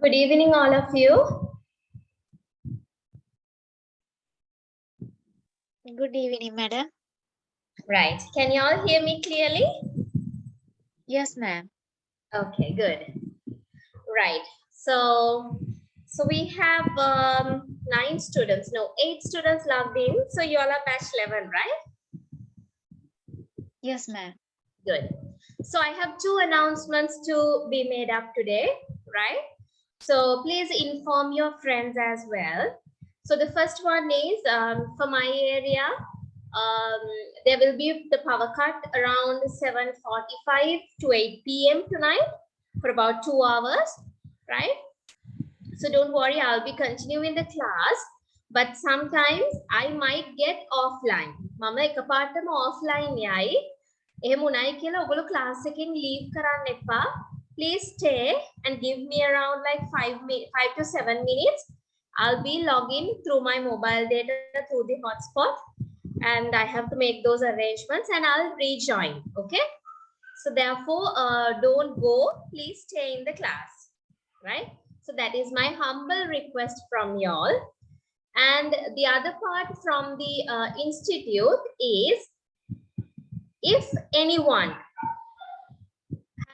Good evening, all of you. Good evening, madam. Right. Can you all hear me clearly? Yes, ma'am. Okay, good. Right. So we have 9 students. No, 8 students logged in. So you all are batch 11, right? Yes, ma'am. Good. So I have 2 announcements to be made up today, right? So please inform your friends as well. So the first one is for my area, there will be the power cut around 7:45 to 8 p.m. tonight for about 2 hours, right? So don't worry, I'll be continuing the class, but sometimes I might get offline. Mama එකපාරටම offline යයි. එහෙම උනායි කියලා ඔයගොල්ලෝ class එකෙන් leave කරන්න එපා. Please stay and give me around like 5 to 7 minutes. I'll be logging through my mobile data through the hotspot, and I have to make those arrangements and I'll rejoin. Okay. So therefore, don't go. Please stay in the class, right? So that is my humble request from y'all. And the other part from the institute is, if anyone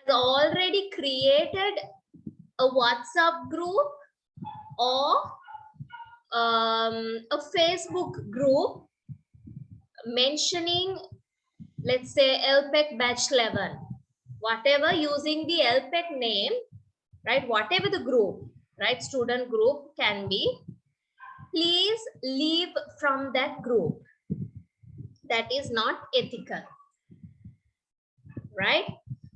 has already created a WhatsApp group or a Facebook group mentioning, let's say, LPEC batch 11, whatever, using the LPEC name, right, whatever the group, right, student group can be, please leave from that group. That is not ethical, right?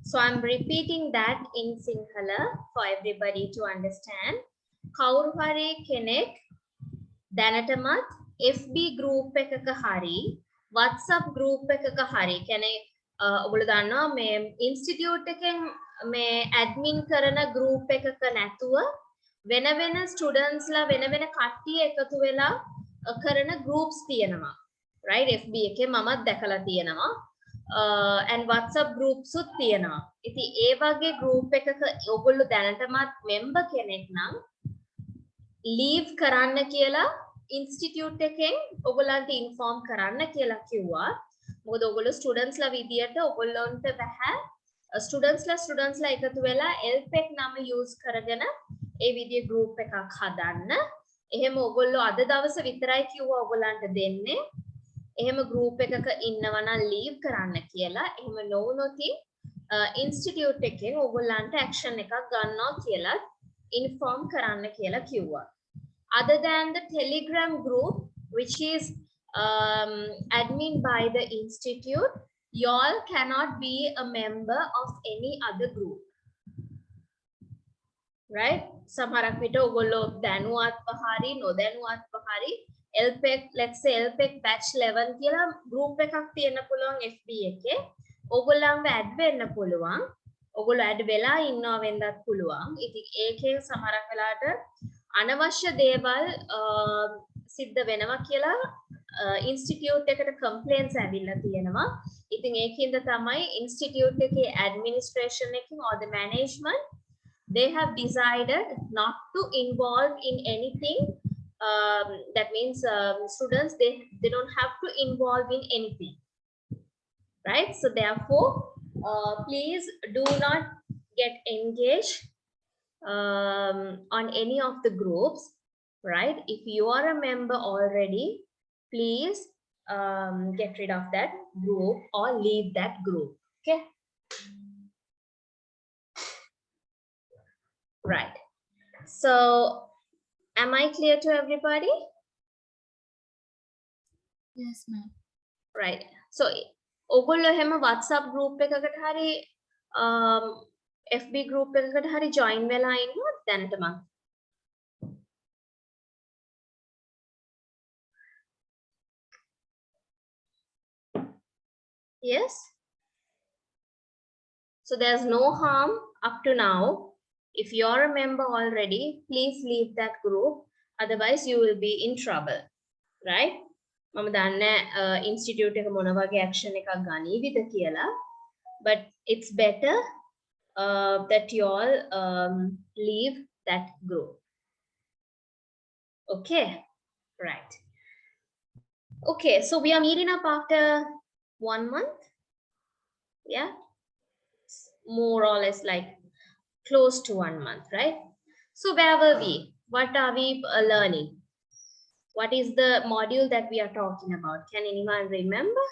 So I'm repeating that in Sinhala for everybody to understand. කවුරු හරි කෙනෙක් දැනටමත් FB group එකක හරි WhatsApp group එකක හරි කියන්නේ ඔයගොල්ලෝ දන්නවා මේ ඉන්ස්ටිටියුට් එකෙන් මේ ඇඩ්මින් කරන group එකක නැතුව වෙන වෙන ස්ටුඩන්ට්ස් ලා වෙන වෙන කට්ටිය එකතු වෙලා කරන groups තියෙනවා, right? FB එකේ මමත් දැකලා තියෙනවා. And WhatsApp groups උත් තියෙනවා. ඉතින් ඒ වගේ group එකක ඔයගොල්ලෝ දැනටමත් member කෙනෙක් නම් leave කරන්න කියලා institute එකෙන් ඔයගොල්ලන්ට inform කරන්න කියලා කිව්වා. මොකද ඔයගොල්ලෝ students ලා විදියට ඔයගොල්ලන්ට බෑ students ලා එකතු වෙලා LPEC නම use කරගෙන ඒ විදිය group එකක් හදන්න. එහෙම ඔයගොල්ලෝ අද දවස විතරයි කිව්වා ඔයගොල්ලන්ට දෙන්නේ. එහෙම group එකක ඉන්නවා නම් leave කරන්න කියලා. එහෙම නොවුනොත් institute එකෙන් ඔයගොල්ලන්ට action එකක් ගන්නවා කියලා inform කරන්න කියලා කිව්වා. Other than the Telegram group, which is admin by the institute, y'all cannot be a member of any other group, right? සමහරක් විට ඔයගොල්ලෝ දැනුවත්ව හරි නොදැනුවත්ව හරි LPEC, let's say LPEC batch 11 කියලා group එකක් තියෙන්න පුළුවන් FB එකේ. ඔයගොල්ලන්ව add වෙන්න පුළුවන්. ඔයගොල්ලෝ add වෙලා ඉන්නවා වෙන්නත් පුළුවන්. ඉතින් ඒකේ සමහරක් වෙලාවට අනවශ්‍ය දේවල් සිද්ධ වෙනවා කියලා ඉන්ස්ටිටියුට් එකට කම්ප්ලේන්ට්ස් ඇවිල්ලා තියෙනවා. ඉතින් ඒකින්ද තමයි ඉන්ස්ටිටියුට් එකේ ඇඩ්මිනිස්ට්‍රේෂන් එකකින් or the management, they have decided not to involve in anything. That means students, they don't have to involve in anything, right? So therefore, please do not get engaged on any of the groups, right? If you are a member already, please get rid of that group or leave that group. Okay, right? So am I clear to everybody? Yes, ma'am. Right. So ඔගොල්ලෝ හැම WhatsApp group එකකට හරි FB group එකකට හරි join වෙලා ඉන්නවද දැනටමත්? Yes. So there's no harm up to now. If you're a member already, please leave that group. Otherwise, you will be in trouble, right? මම දන්නේ institute එක මොන වගේ action එකක් ගනීවිද කියලා. But it's better that you all leave that group. Okay, right. Okay, so we are meeting up after 1 month. Yeah, more or less like close to 1 month, right? So where were we? What are we learning? What is the module that we are talking about? Can anyone remember?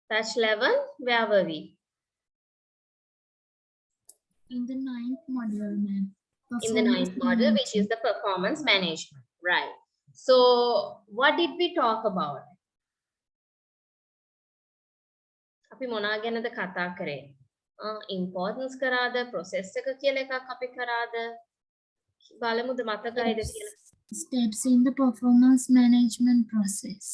Batch 11, where were we? In the 9th module, ma'am. In the 9th module, which is the performance management, right? So what did we talk about? අපි මොනා ගැනද කතා කරේ? importance කරාද, process එක කියලා එකක් අපි කරාද? බලමුද මතකයිද කියලා? Steps in the performance management process.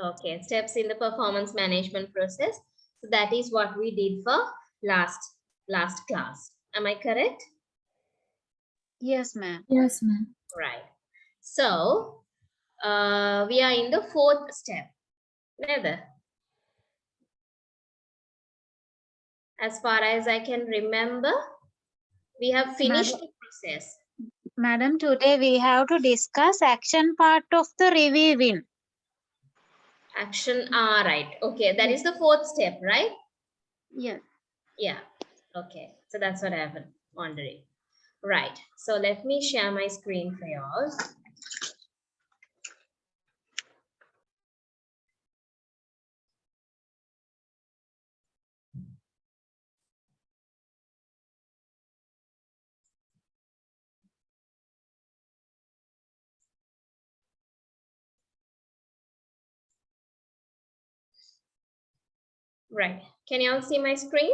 Okay, steps in the performance management process. So that is what we did for last class. Am I correct? Yes, ma'am. Yes, ma'am. Right. So we are in the 4th step. Neither. As far as I can remember, we have finished the process. Madam, today we have to discuss action part of the reviewing. Action, right. Okay, that is the 4th step, right? Yes. Yeah. Okay, so that's what I've been wondering. Right. So let me share my screen for y'all. Right. Can you all see my screen?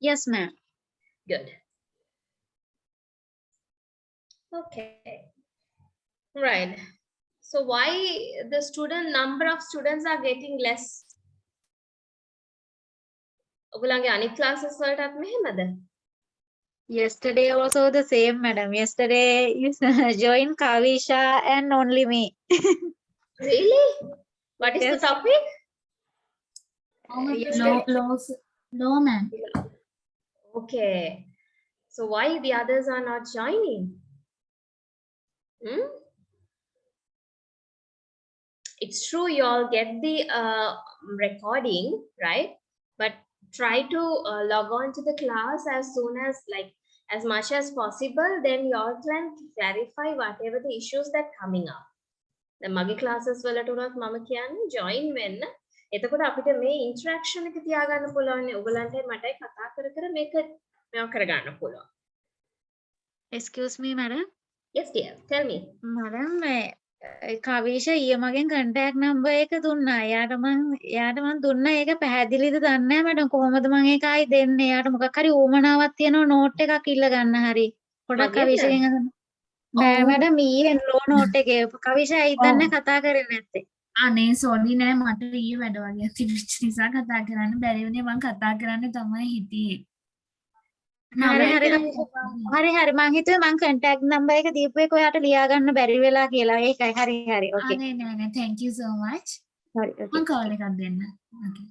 Yes, ma'am. Good. Okay. Right. So why the number of students are getting less? ඔගලගේ අනිත් classes වලටත් මෙහෙමද? Yesterday also the same, madam. Yesterday you joined Kavisha and only me. Really? What is the Yes. topic? Low, ma'am. Okay. So why the others are not joining? It's true you all get the recording, right? But try to log on to the class as soon as, like, as much as possible, then you all can clarify whatever the issues that coming up. The මගේ classes වලට උනත් මම කියන්නේ join වෙන්න. එතකොට අපිට මේ interaction එක තියාගන්න පුළුවන්. ඔයගලන්ට මටයි කතා කර කර මේක මේව කරගන්න පුළුවන්. Excuse me, madam. Yes dear, tell me. Madam, Kavisha ඊයේ මගෙන් contact number එක දුන්නා. එයාට මං දුන්නා ඒක පැහැදිලිද දන්නේ නැහැ madam. කොහොමද මං ඒක ආයි දෙන්නේ? එයාට මොකක් හරි ඌමනාවක් තියෙනවා note එකක් ඉල්ල ගන්න හරි. පොඩක් කවිෂගෙන් අහන්න. නෑ madam ඊයේ low note එකේ කවිෂා ඇයි දන්නේ කතා කරේ නැත්තේ? අනේ සෝනි නෑ මට ඊයේ වැඩ වගේ තිබිච්ච නිසා කතා කරන්න බැරි වුණේ මං කතා කරන්න තමයි හිටියේ. හරි මං හිතුවේ මං contact number එක දීපු එක ඔයාට ලියා ගන්න බැරි වෙලා කියලා. ඒකයි හරි okay. නෑ thank you so much. හරි okay. මං call එකක් දෙන්න. Okay.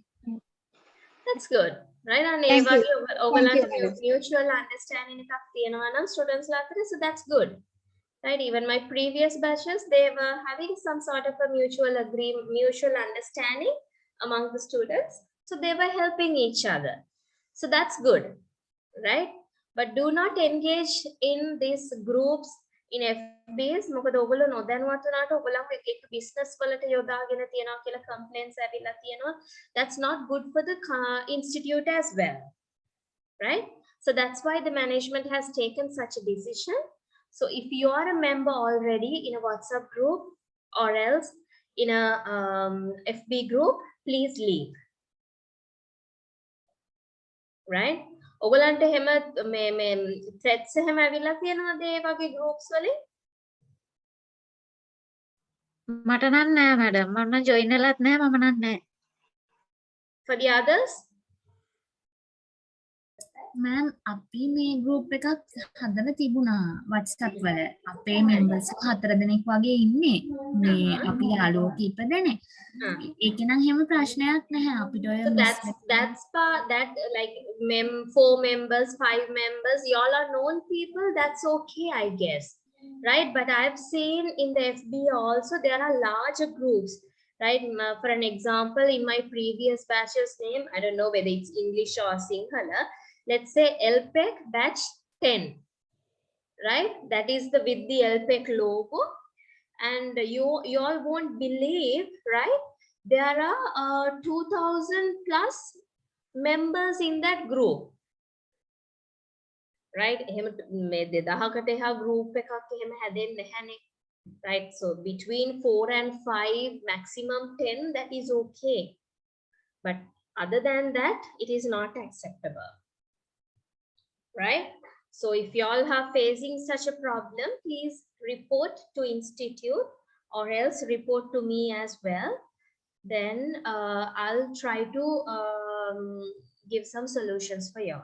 That's good. Right? And mutual understanding එකක් තියෙනවා නම් students ලා අතර, so that's good. Right? Even my previous batches, they were having some sort of a mutual understanding among the students. So they were helping each other. So that's good. Right? But do not engage in these groups in FBs. මොකද ඔයගොල්ලෝ නොදැනුවත් වුණාට ඔයගොල්ලෝ එක business වලට යොදාගෙන තියනවා කියලා complaints ඇවිල්ලා තියෙනවා. That's not good for the institute as well. Right? So that's why the management has taken such a decision. So if you are a member already in a WhatsApp group or else in a FB group, please leave. Right? ඔයගලන්ට හැම මේ threads එහෙම ඇවිල්ලා තියෙනවද ඒ වගේ groups වලින්? මට නම් නෑ madam. මම නම් join වෙලත් නෑ මම නම් නෑ. For the others? මෑම් අපි මේ ගෲප් එකක් හදලා තිබුණා WhatsApp වල. අපේ members 4 දෙනෙක් වගේ ඉන්නේ. මේ අපි යාළුවෝ කීප දෙනෙක්. ඒක නම් හැම ප්‍රශ්නයක් නැහැ අපිට ඔය So that's that like 4 members, 5 members, y'all are known people, that's okay, I guess, right? But I've seen in the FB also there are larger groups, right? For an example, in my previous batch's name, I don't know whether it's English or Sinhala, let's say LPEC batch 10, right? That is with the LPEC logo, and you all won't believe, right? There are 2,000 plus members in that group, right? මේ 2000කට එහා group එකක් එහෙම හැදෙන්නේ නැහැනේ, right? So between 4 and 5, maximum 10, that is okay, but other than that it is not acceptable, right? So if you all are facing such a problem, please report to institute or else report to me as well. Then I'll try to give some solutions for you.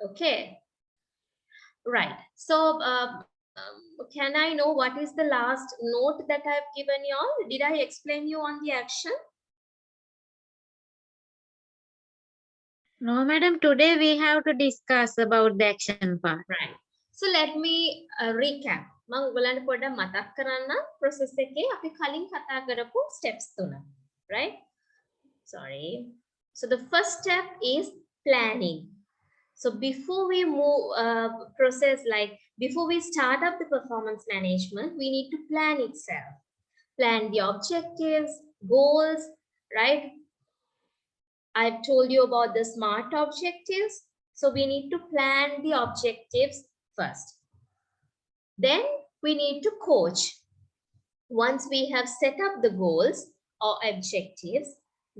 Okay, right. So can I know what is the last note that I've given you all? Did I explain you on the action? No, madam. Today we have to discuss about the action part. Right. So let me recap. මම ඔයගලන්ට පොඩ්ඩක් මතක් කරන්න process එකේ අපි කලින් කතා කරපු steps තුන. Right? Sorry. So the first step is planning. So before we move before we start up the performance management, we need to plan itself. Plan the objectives, goals, right? I've told you about the SMART objectives. So we need to plan the objectives first. Then we need to coach. Once we have set up the goals or objectives,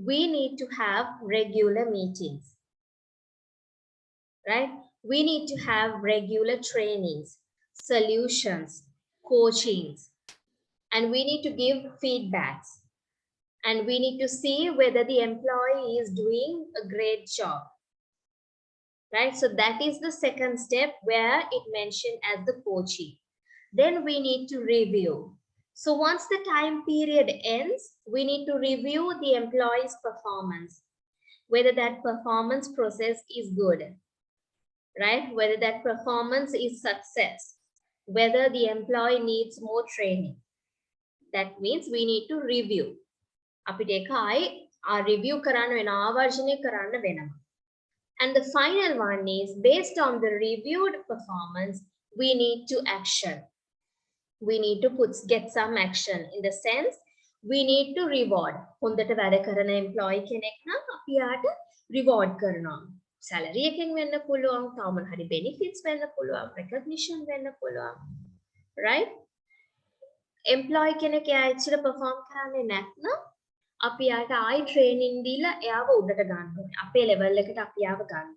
we need to have regular meetings, right? We need to have regular trainings, solutions, coachings, and we need to give feedbacks. And we need to see whether the employee is doing a great job, right? So that is the second step where it mentioned as the coaching. Then we need to review. So once the time period ends, we need to review the employee's performance, whether that performance process is good, right? Whether that performance is success, whether the employee needs more training. That means we need to review. අපිට ඒක ආයි review කරන්න වෙන ආවර්ජනය කරන්න වෙනවා. And the final one is based on the reviewed performance, we need to action. We need to get some action in the sense we need to reward. හොඳට වැඩ කරන employee කෙනෙක් නම් අපි යාට reward කරනවා. Salary එකෙන් වෙන්න පුළුවන්, තවම හරි benefits වෙන්න පුළුවන්, recognition වෙන්න පුළුවන්. Right? Employee කෙනෙක් එයා ඇක්චුअली perform කරන්නේ නැත්නම් අපි යාට ආයි training දීලා එයාව උඩට ගන්න ඕනේ. අපේ level එකට අපි යාව ගන්න.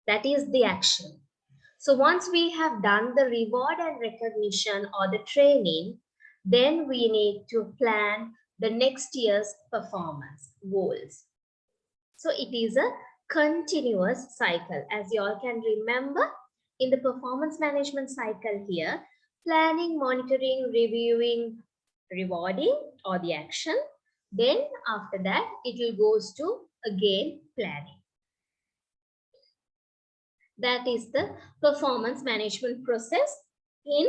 That is the action. So once we have done the reward and recognition or the training, then we need to plan the next year's performance goals. So it is a continuous cycle. As you all can remember, in the performance management cycle here, planning, monitoring, reviewing, rewarding or the action. Then after that, it will goes to again planning. That is the performance management process in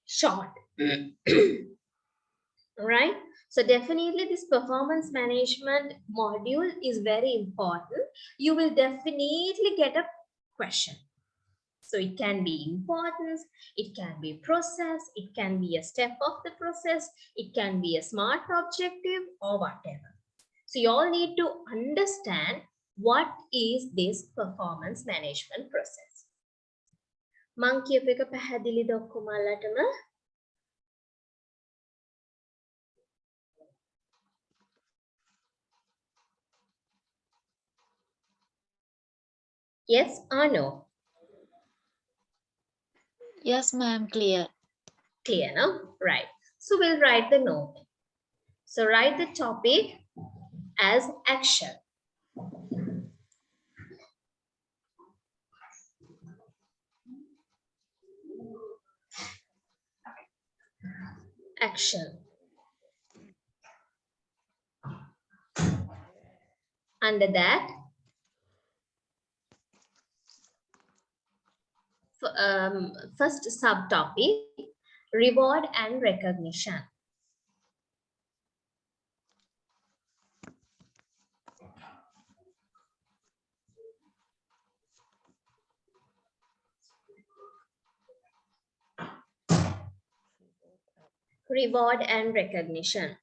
short. Right? So definitely this performance management module is very important. You will definitely get a question. So it can be importance, it can be process, it can be a step of the process, it can be a SMART objective or whatever. So you all need to understand what is this performance management process. මං කියපු එක පැහැදිලිද ඔක්කොමලටම? Yes or no? Yes, ma'am. Clear. Clear, no? Right. So we'll write the note. So write the topic as action. action. Under that, first subtopic, reward and recognition. Reward and recognition.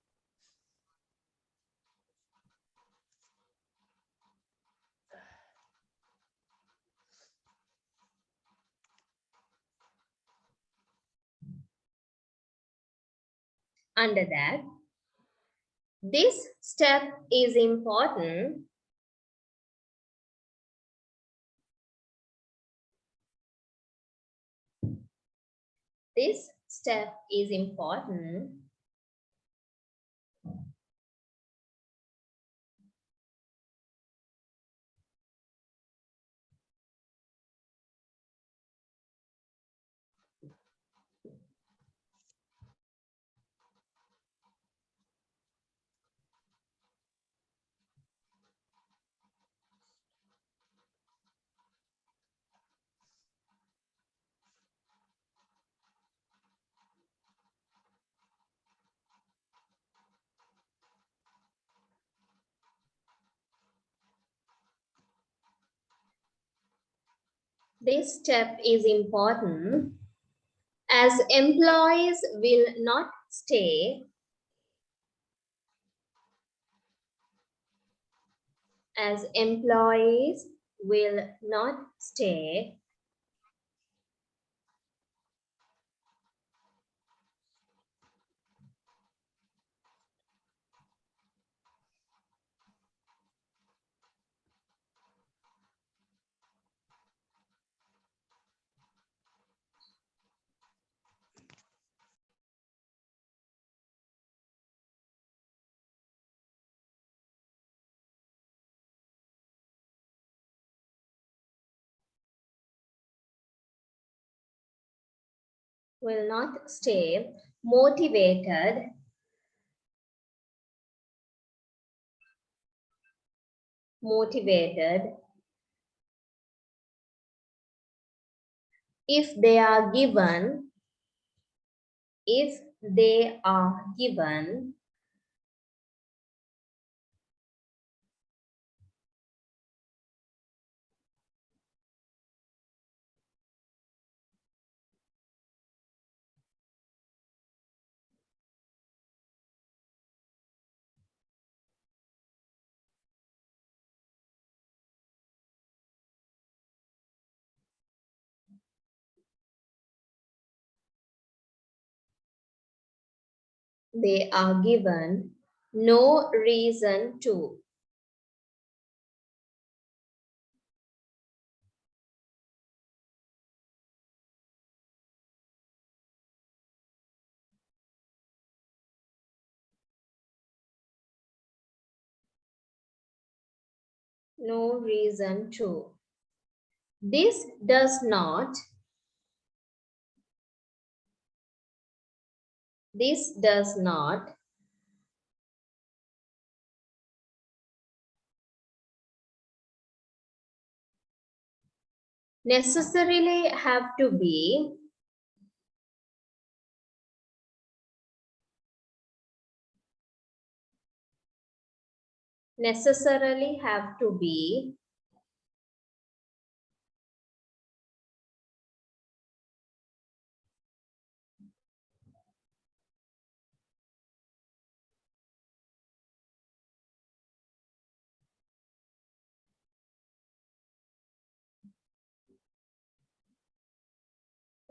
Under that, this step is important This step is important This step is important as employees will not stay motivated if they are given no reason to. No reason to. This does not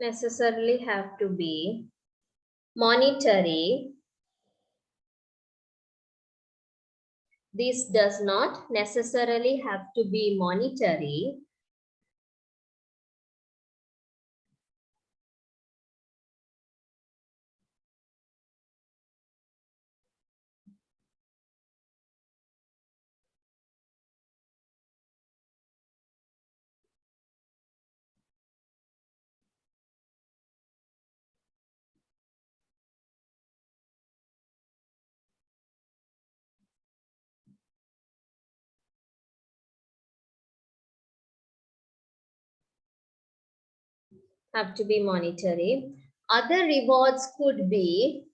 necessarily have to be monetary. This does not necessarily have to be monetary. have to be monetary. Other rewards could be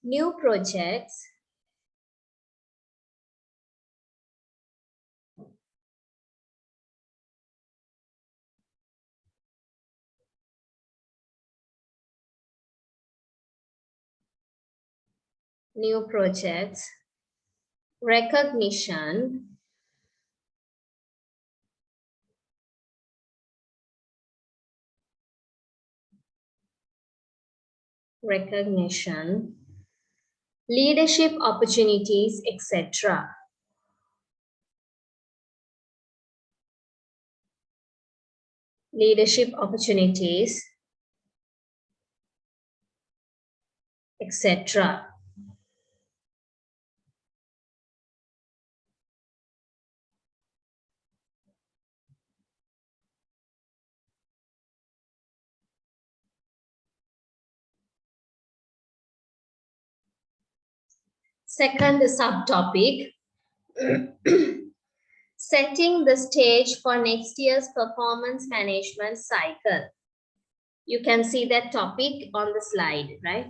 new projects, recognition, leadership opportunities, etc. Leadership opportunities, etc. Second subtopic, setting the stage for next year's performance management cycle. You can see that topic on the slide, right?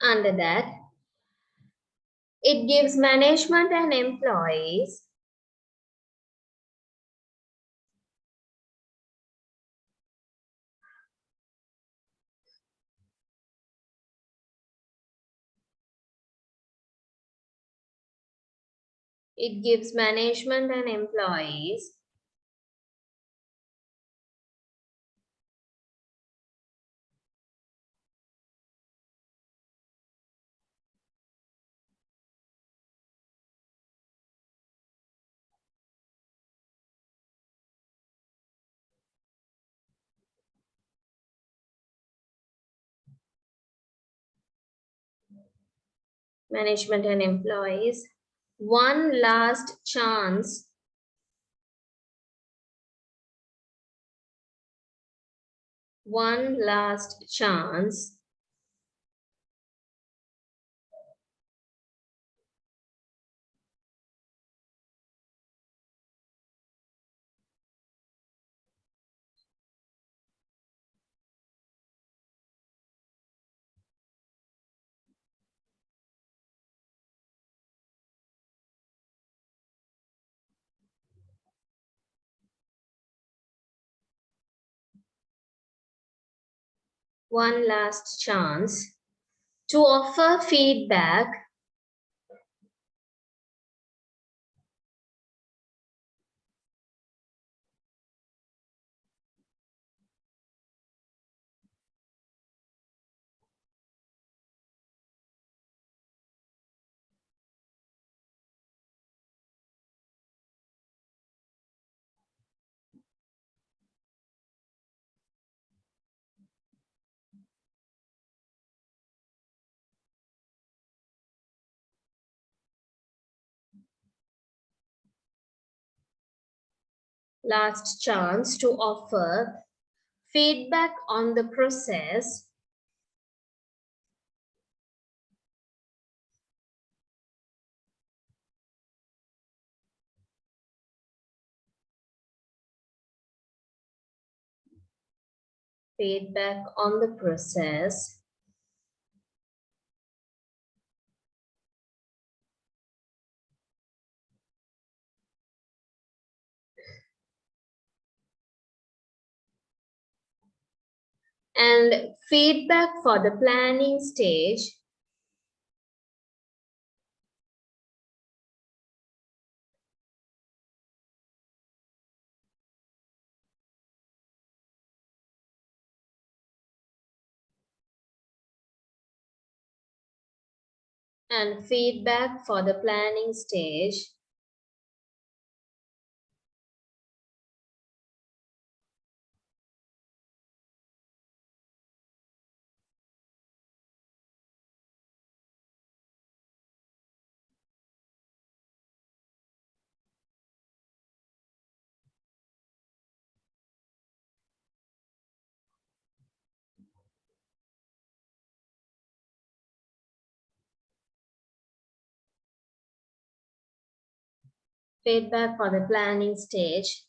Under that, it gives management and employees one last chance to offer feedback on the process feedback on the process and feedback for the planning stage and feedback for the planning stage feedback for the planning stage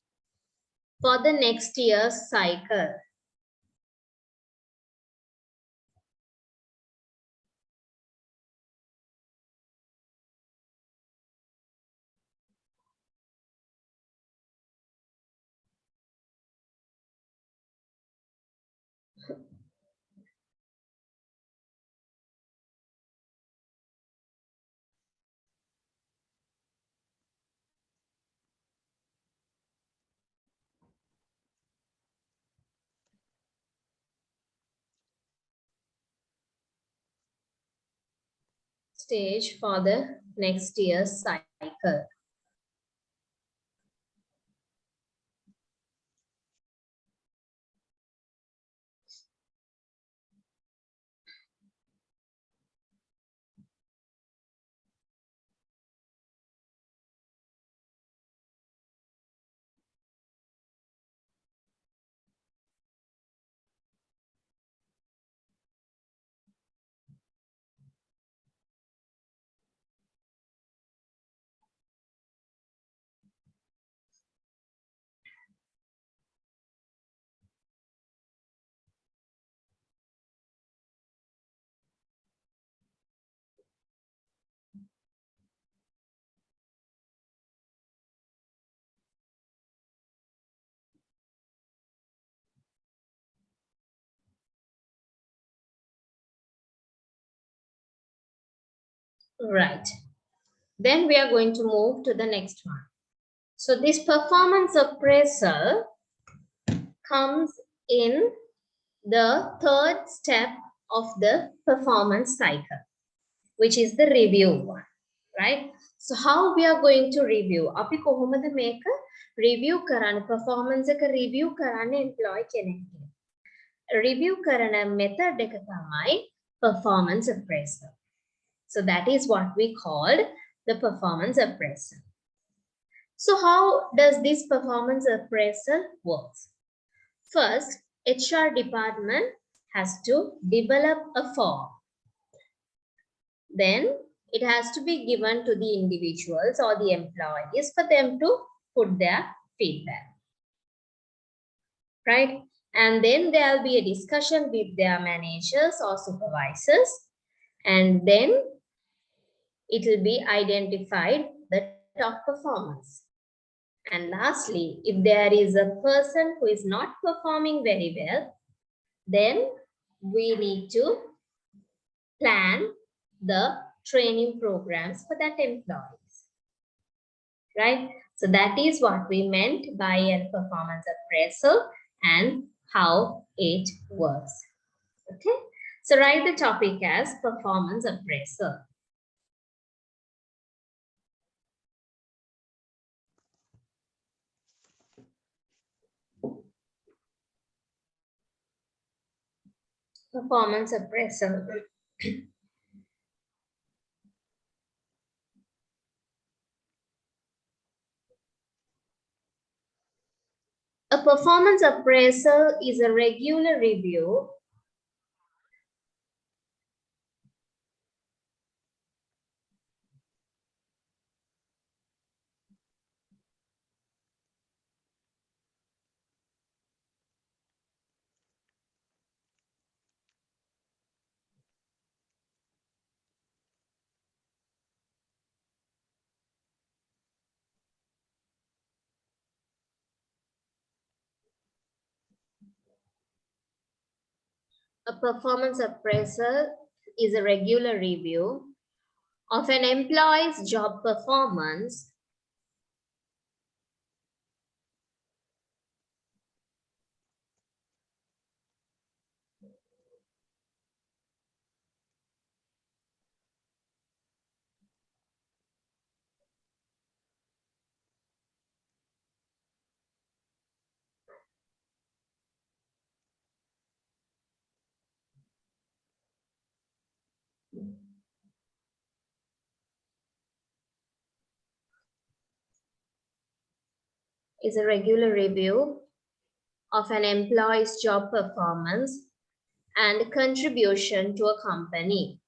for the next year's cycle. Stage for the next year's cycle. Right. Then we are going to move to the next one. So this performance appraisal comes in the third step of the performance cycle, which is the review one, right? So how we are going to review? අපි කොහොමද මේක review කරන්න, performance එක review කරන්න employee කෙනෙක්ගේ. Review කරන method එක තමයි performance appraisal. So that is what we called the performance appraisal. So how does this performance appraisal work? First, HR department has to develop a form. Then it has to be given to the individuals or the employees for them to put their feedback. Right? And then there will be a discussion with their managers or supervisors. And then it will be identified the top performance. And lastly, if there is a person who is not performing very well, then we need to plan the training programs for that employees. Right? So that is what we meant by a performance appraisal and how it works. Okay? So write the topic as performance appraisal. Performance appraisal. A performance appraisal is a regular review A performance appraisal is a regular review of an employee's job performance is a regular review of an employee's job performance and contribution to a company.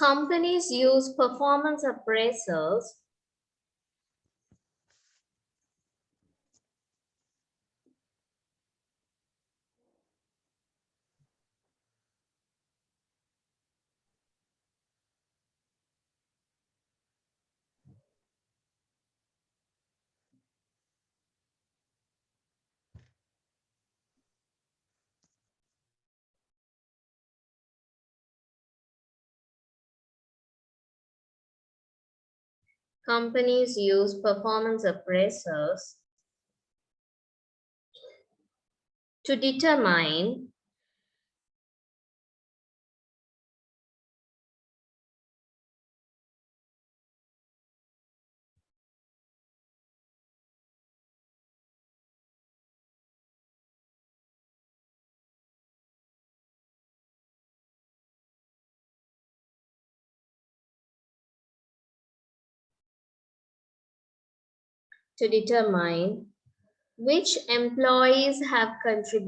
Companies use performance appraisals Companies use performance appraisals to determine which employees have contributed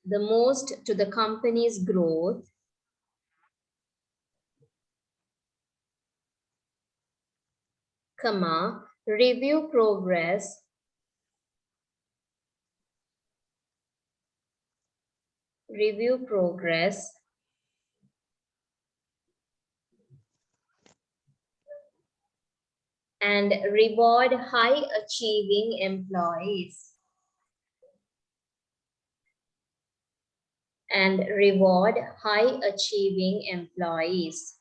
the most to the company's growth, comma, review progress, and reward high achieving employees.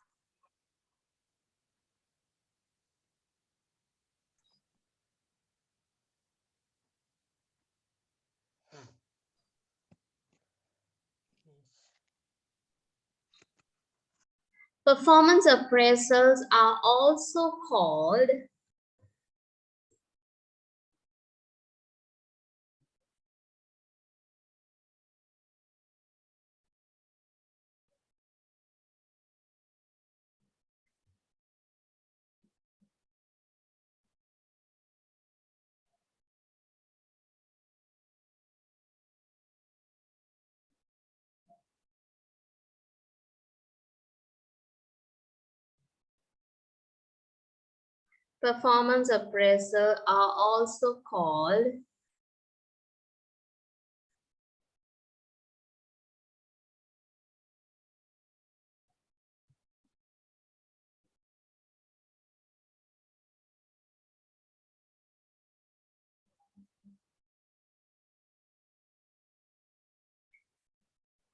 Performance appraisals are also called performance appraisal are also called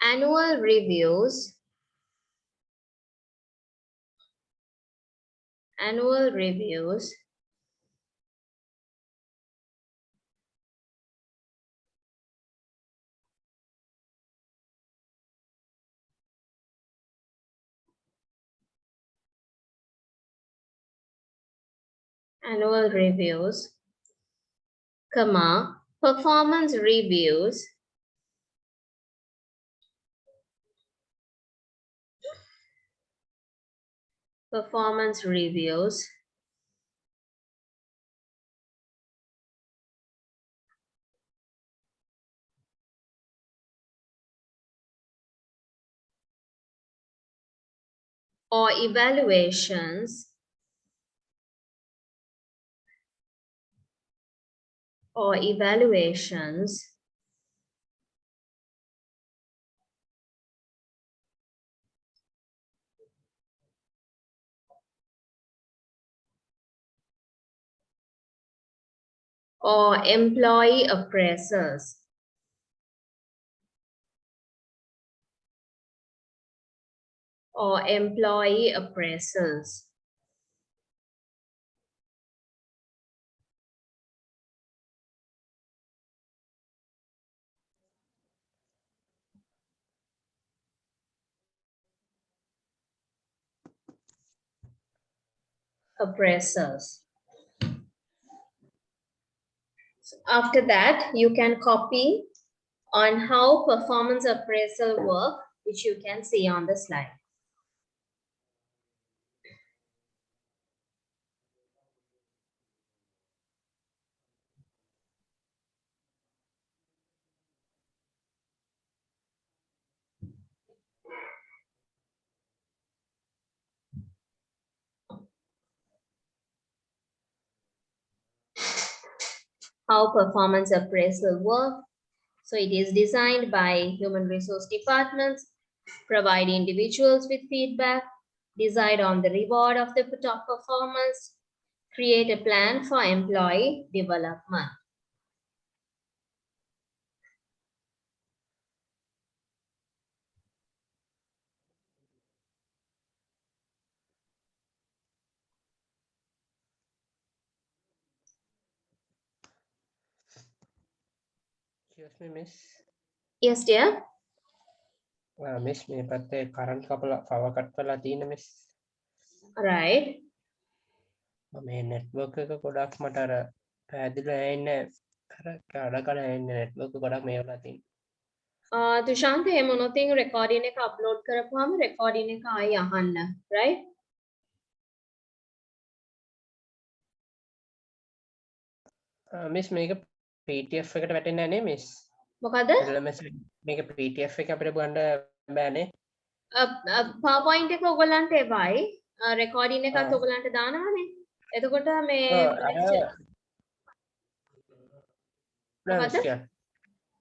annual reviews, annual reviews, annual reviews, comma, performance reviews, performance reviews, or evaluations, or evaluations or employee appraisals. Or employee appraisals. Appraisals. After that, you can copy on how performance appraisal work, which you can see on the slide. How performance appraisal work. So it is designed by human resource departments, provide individuals with feedback, decide on the reward of the top performance, create a plan for employee development. Excuse me, Miss. Yes, dear. Miss, මේ පැත්තේ current කපලා power cut කරලා තියෙන Miss. Right. මේ network එක ගොඩක් මට අර පැහැදිලිව ඇහෙන්නේ අර කඩ ඇහෙන්නේ network එක ගොඩක් මේ වෙලා තියෙනවා. තුෂාන්ත එහෙම වුණොත් රෙකෝඩින් එක අප්ලෝඩ් කරපුවාම රෙකෝඩින් එක ආයි අහන්න. Right? Miss මේක PDF එකට වැටෙන්නේ නැහැ නේ Miss. මොකද? මේක PDF එක අපිට ගන්න බෑනේ. PowerPoint එක ඔයගලන්ට එවයි. රෙකෝඩින් එකත් ඔයගලන්ට දානවානේ. එතකොට මේ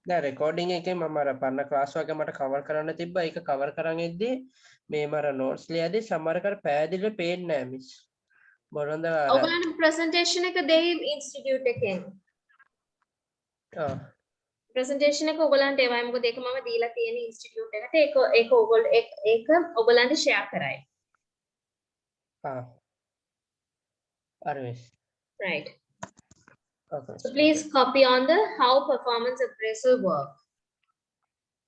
නෑ රෙකෝඩින් එකේ මම අර පරණ ක්ලාස් වගේ මට කවර් කරන්න තිබ්බා. ඒක කවර් කරන් එද්දී මේ මර නෝට්ස් ලියද්දී සමහරකට පැහැදිලිව පේන්නේ නෑ මිස්. මොනවාද අර ඔයගලන්ට ප්‍රසන්ටේෂන් එක දෙයි ඉන්ස්ටිටියුට් එකෙන්. ප්‍රසන්ටේෂන් එක ඔයගලන්ට එවයි. මොකද ඒක මම දීලා තියෙන ඉන්ස්ටිටියුට් එකට. ඒක ඔයගලන්ට ෂෙයා කරයි. හරි miss. Right. Okay. So please copy on the how performance appraisal work.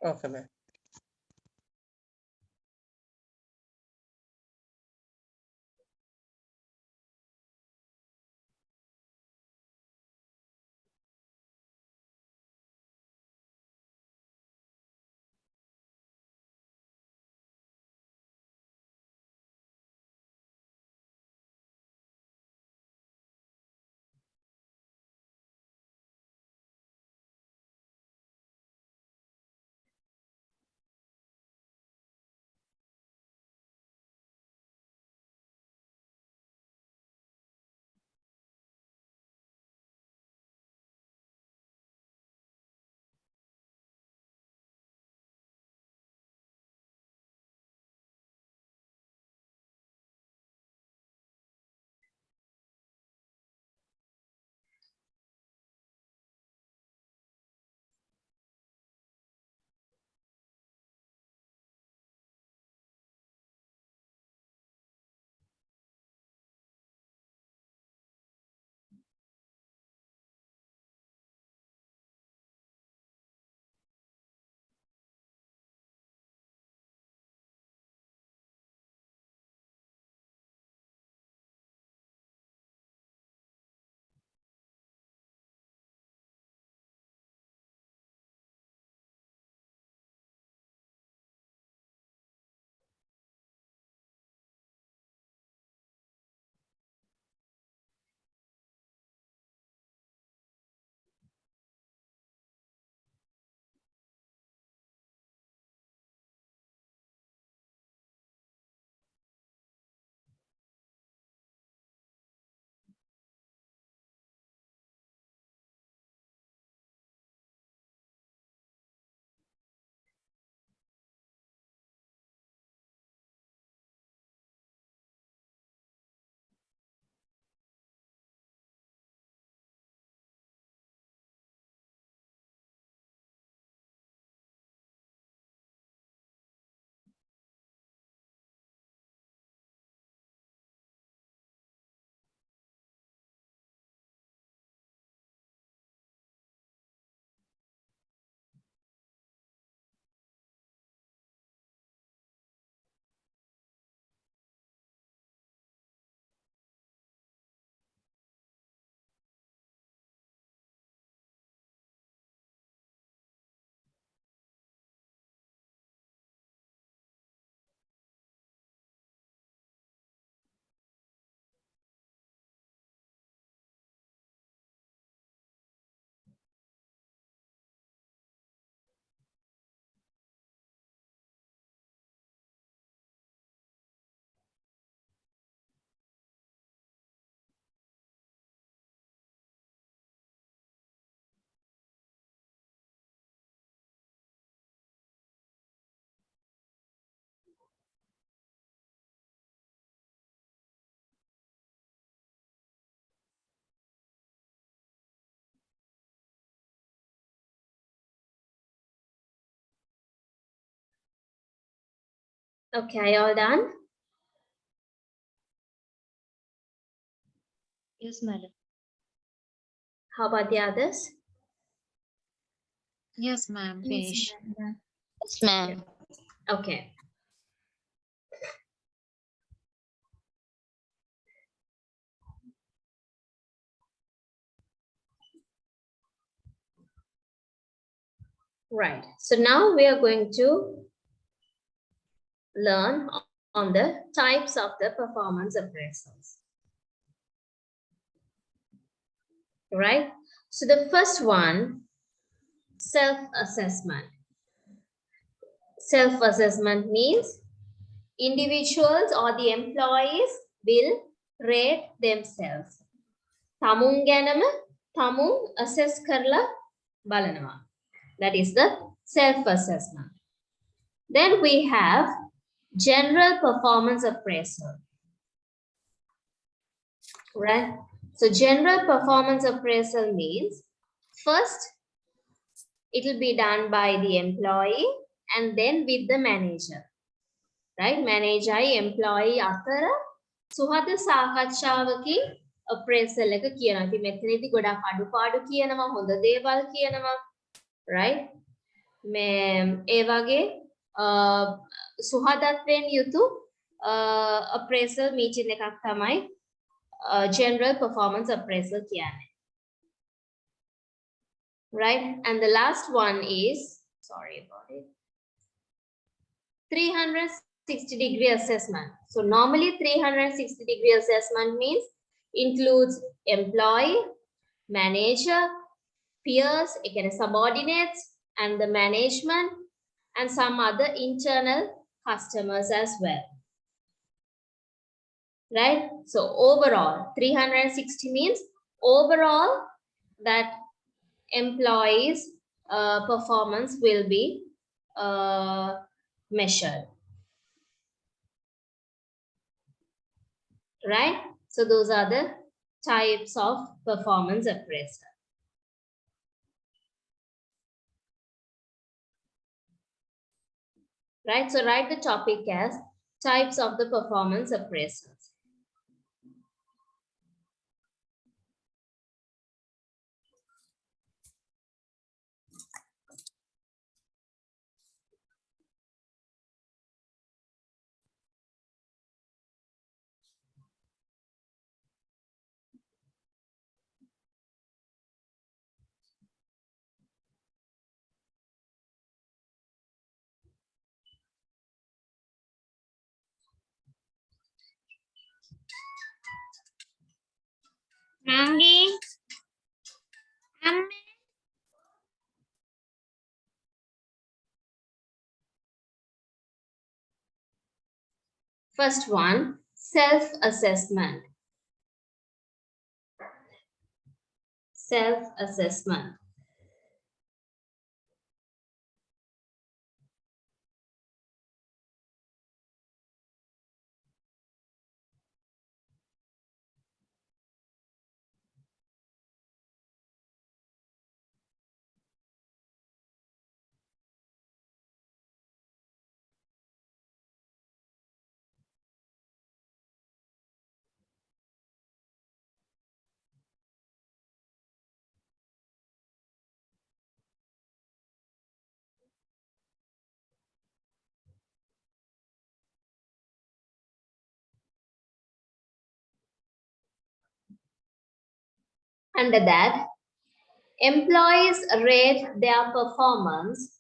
Okay, ma'am. Okay, are you all done? Yes, madam. How about the others? Yes, ma'am. Finish. Yes, ma'am. Okay. Right. So now we are going to learn on the types of the performance appraisals. Right. So the first one, self-assessment. Self-assessment means individuals or the employees will rate themselves. Tamun ganama tamun assess karla balanawa. That is the self-assessment. Then we have general performance appraisal. Right? So general performance appraisal means first it will be done by the employee and then with the manager. Right? Manager employee අතර සුහද සාකච්ඡාවකින් appraisal එක කියනවා. ඉතින් මෙතනදී ගොඩක් අඩුපාඩු කියනවා, හොඳ දේවල් කියනවා. Right? මේ ඒ වගේ සුහදත්වයෙන් යුතු appraisal meeting එකක් තමයි general performance appraisal කියන්නේ. Right? And the last one is, sorry about it, 360-degree assessment. So normally 360-degree assessment means includes employee, manager, peers, again subordinates, and the management, and some other internal customers as well. Right? So overall, 360 means overall that employees' performance will be measured. Right? So those are the types of performance appraisal. Right? So write the topic as types of the performance appraisals. First one, self-assessment. Self-assessment. Under that, employees rate their performance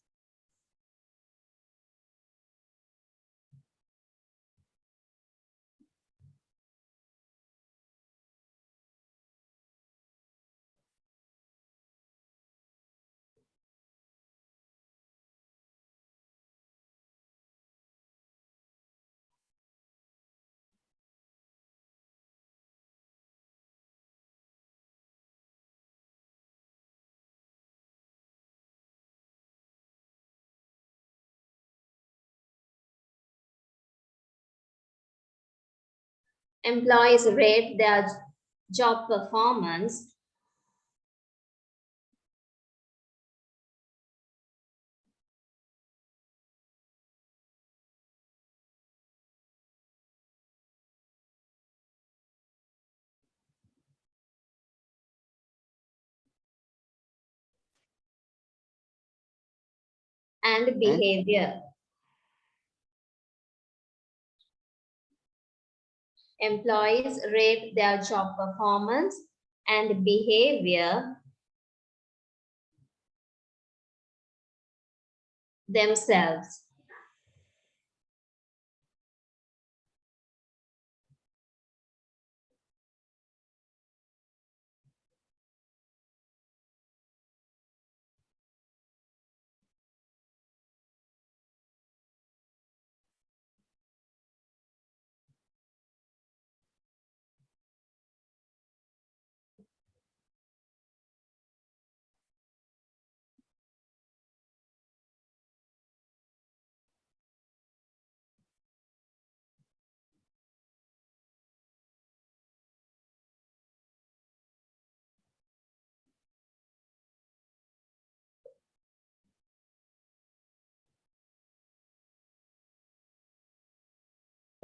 employees rate their job performance and behavior. Employees rate their job performance and behavior themselves.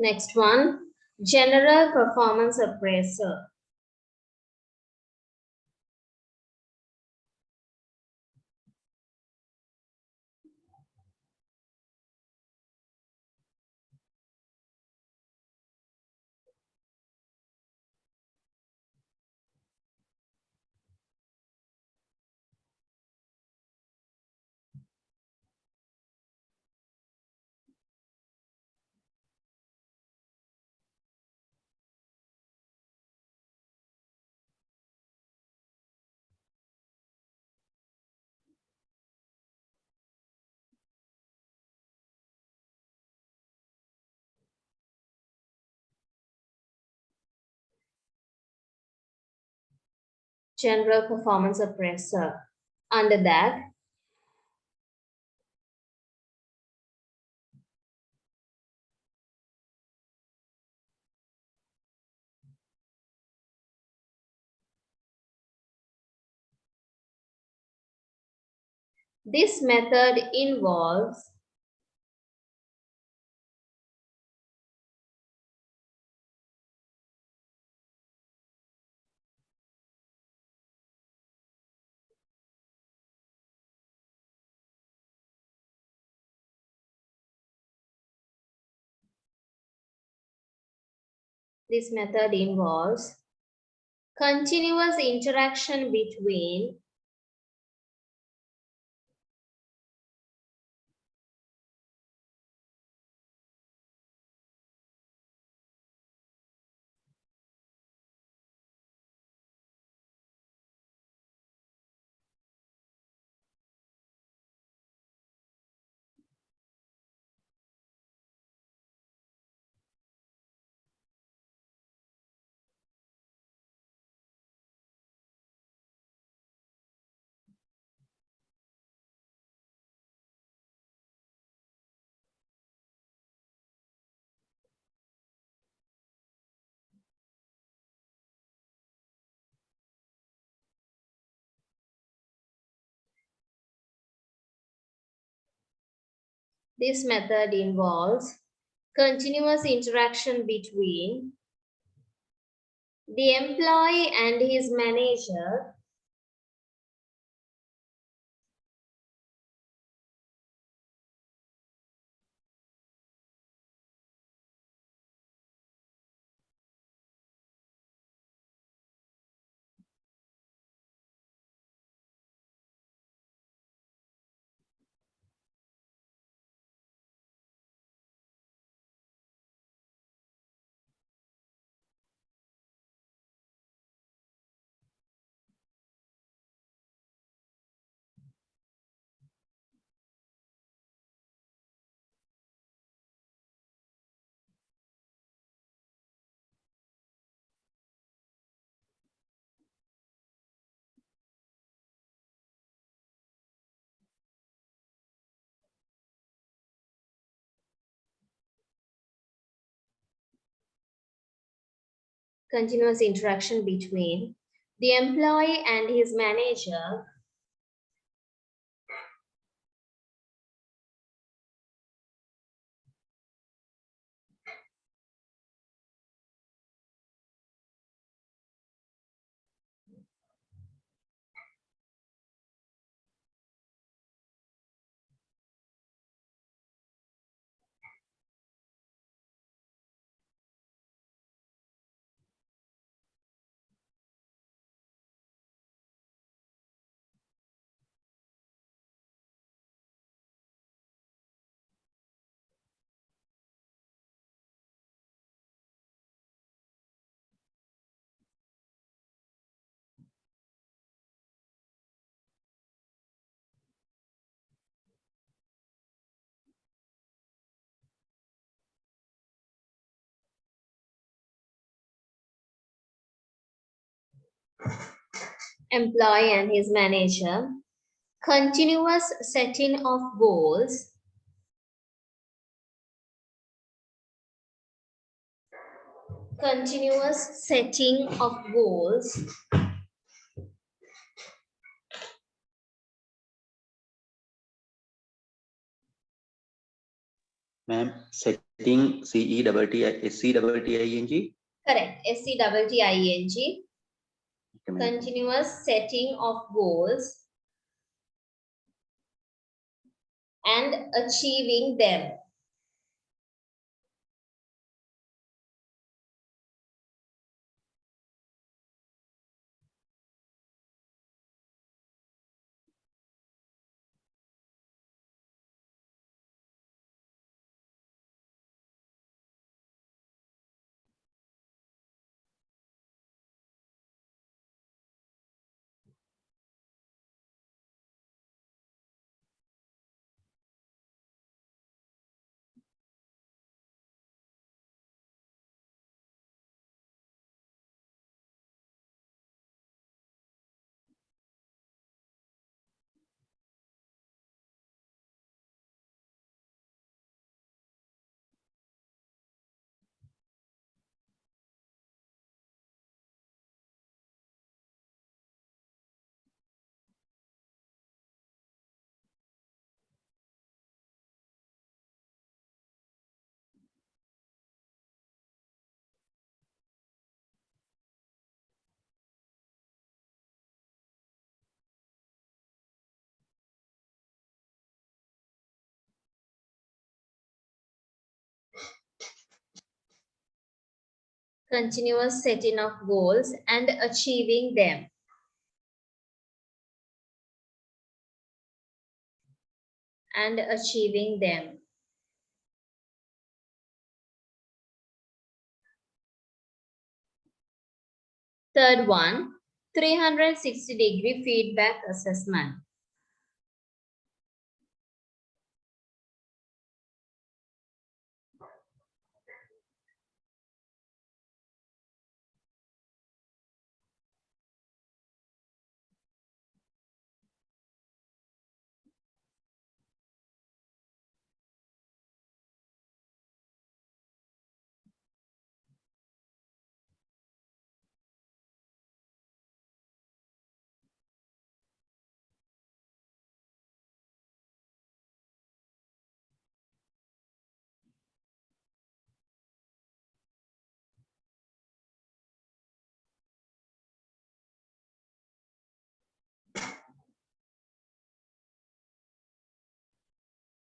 Next one, general performance appraisal. General performance appraisal. Under that, this method involves continuous interaction between this method involves continuous interaction between the employee and his manager continuous interaction between the employee and his manager employee and his manager, continuous setting of goals, continuous setting of goals, Ma'am, setting SETTING. correct, SETTING, Okay, ma'am. continuous setting of goals and achieving them. Continuous setting of goals and achieving them. And achieving them. Third one, 360-degree feedback assessment.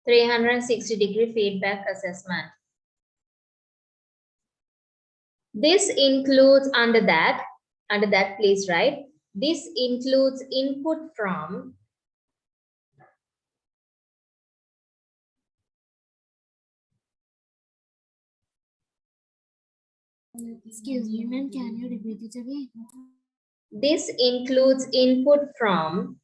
(360-degree feedback assessment). This includes under that, please write. This includes input from Excuse me, ma'am, can you repeat it again? This includes input from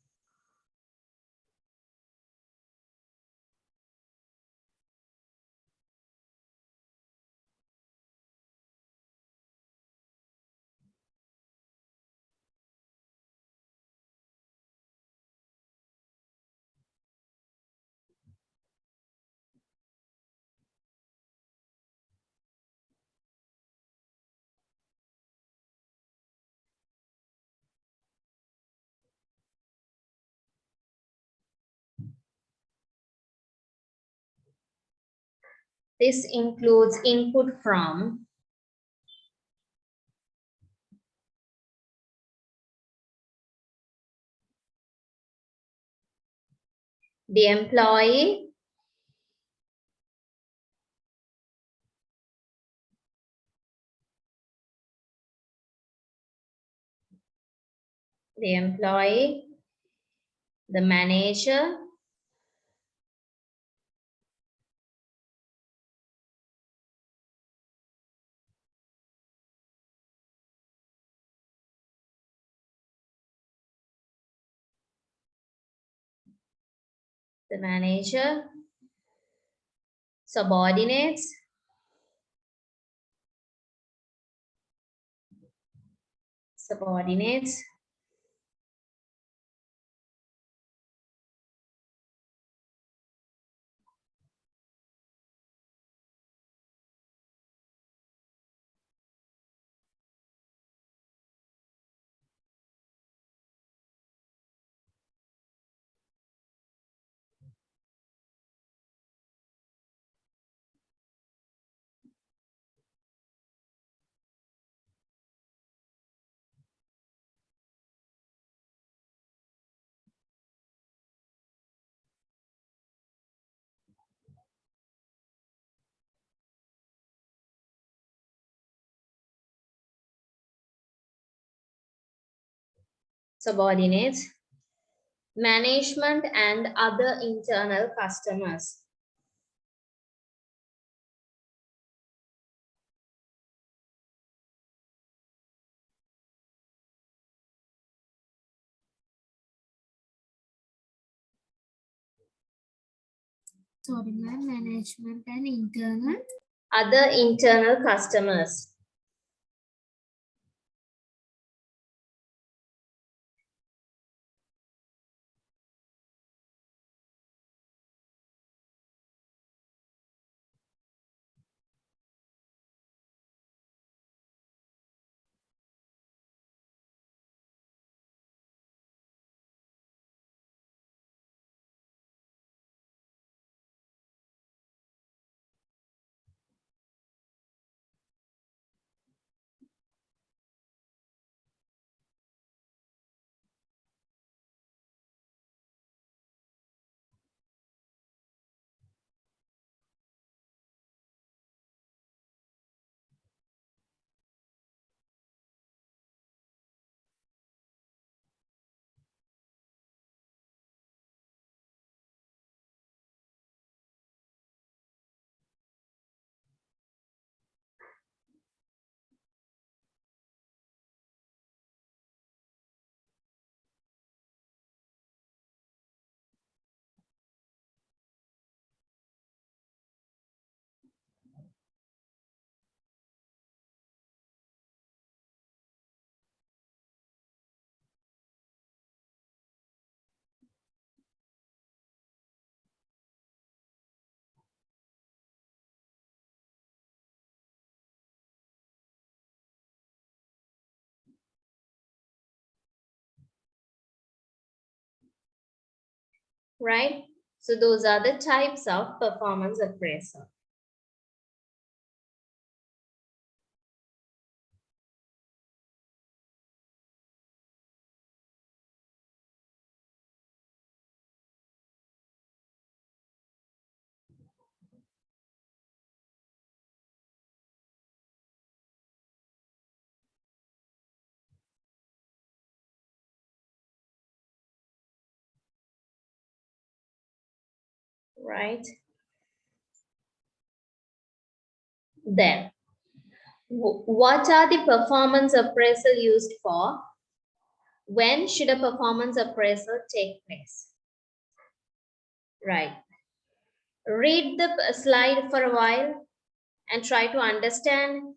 this includes input from the employee, the manager, subordinates, subordinates, management and other internal customers. Sorry, ma'am. Management and internal. Other internal customers. Right? So those are the types of performance appraisal. Right? Then, what are the performance appraisal used for? When should a performance appraisal take place? Right. Read the slide for a while and try to understand.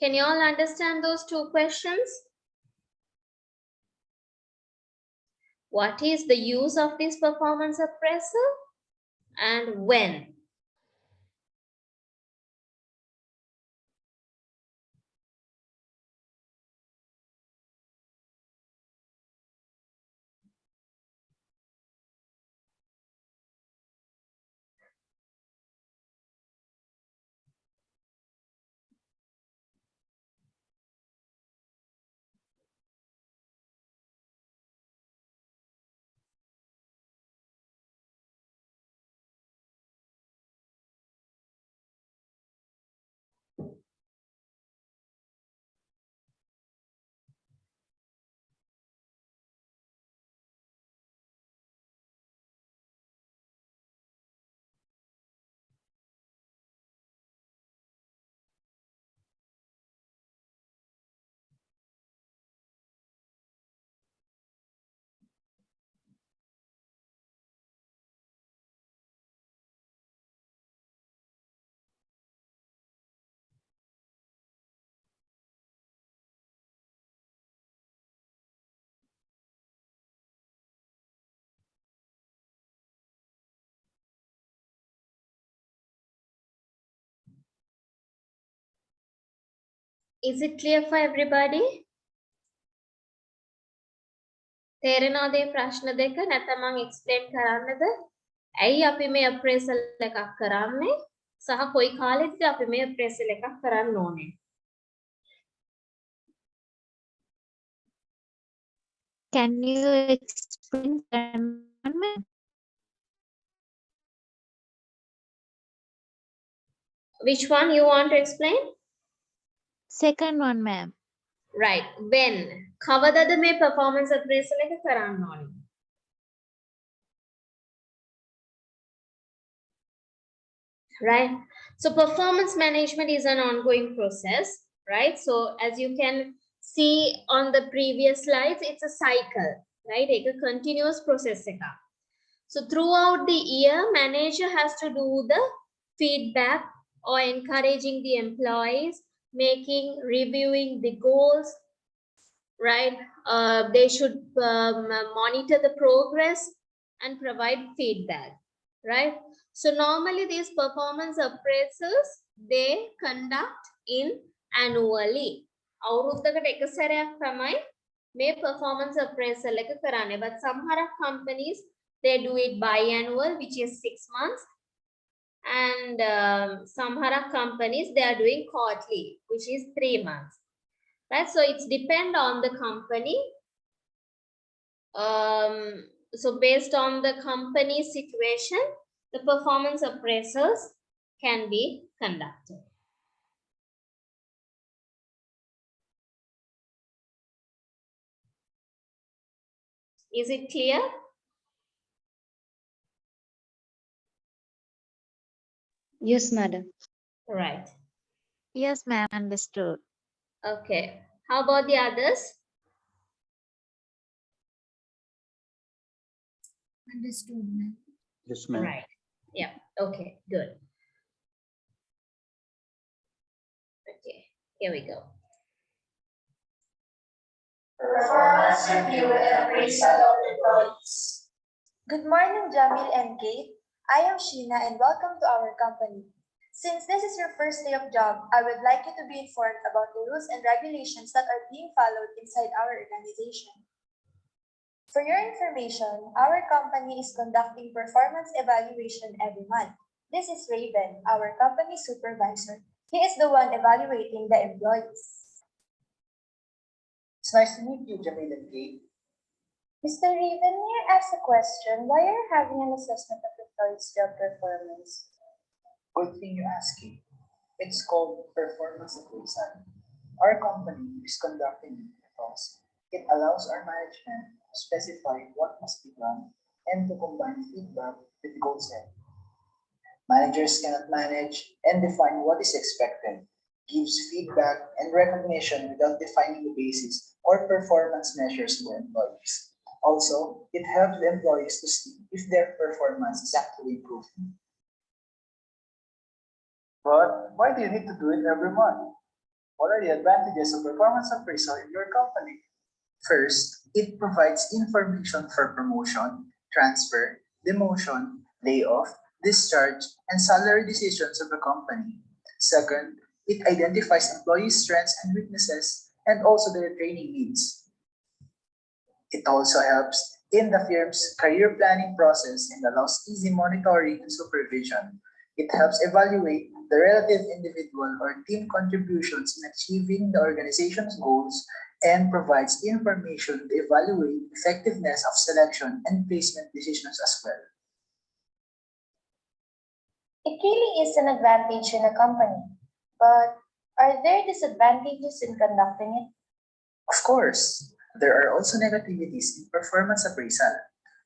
Can you all understand those two questions? What is the use of this performance appraisal and when? Is it clear for everybody? තේරෙනවද මේ ප්‍රශ්න දෙක නැත්නම් මම explain කරන්නද? ඇයි අපි මේ appraisal එකක් කරන්නේ? සහ කොයි කාලෙදිද අපි මේ appraisal එකක් කරන්න ඕනේ? Can you explain that, ma'am? Which one you want to explain? Second one, ma'am. Right. When? කවදද මේ performance appraisal එක කරන්න ඕනේ? Right. So performance management is an ongoing process, right? So as you can see on the previous slides, it's a cycle, right? It's a continuous process. So throughout the year, manager has to do the feedback or encouraging the employees, reviewing the goals, right? They should monitor the progress and provide feedback, right? So normally these performance appraisals, they conduct in annually. අවුරුද්දකට එක සැරයක් තමයි මේ performance appraisal එක කරන්නේ. But some companies, they do it biannual, which is 6 months. And some companies, they are doing quarterly, which is 3 months. Right? So it's depend on the company. So based on the company situation, the performance appraisals can be conducted. Is it clear? Yes, madam. Right. Yes, ma'am. Understood. Okay. How about the others? Understood, ma'am. Yes, ma'am. Right. Yeah. Okay. Good. Okay. Here we go. Performance review and appraisal of employees. Good morning, Jamil and Kate. I am Sheena and welcome to our company. Since this is your first day of job, I would like you to be informed about the rules and regulations that are being followed inside our organization. For your information, our company is conducting performance evaluation every month. This is Raven, our company supervisor. He is the one evaluating the employees. It's nice to meet you, Jamil and Kate. Mr. Raven, may I ask a question? Why are you having an assessment of employees' job performance? Good thing you asked, Kate. It's called performance appraisal. Our company is conducting it because it allows our management to specify what must be done and to combine feedback with goal setting. Managers cannot manage and define what is expected, gives feedback and recognition without defining the basis or performance measures to employees. Also, it helps the employees to see if their performance is actually improving. But why do you need to do it every month? What are the advantages of performance appraisal in your company? First, it provides information for promotion, transfer, demotion, layoff, discharge, and salary decisions of the company. Second, it identifies employees' strengths and weaknesses and also their training needs. It also helps in the firm's career planning process and allows easy monitoring and supervision. It helps evaluate the relative individual or team contributions in achieving the organization's goals and provides information to evaluate effectiveness of selection and placement decisions as well. It really is an advantage in a company, but are there disadvantages in conducting it? Of course, there are also negativities in performance appraisal.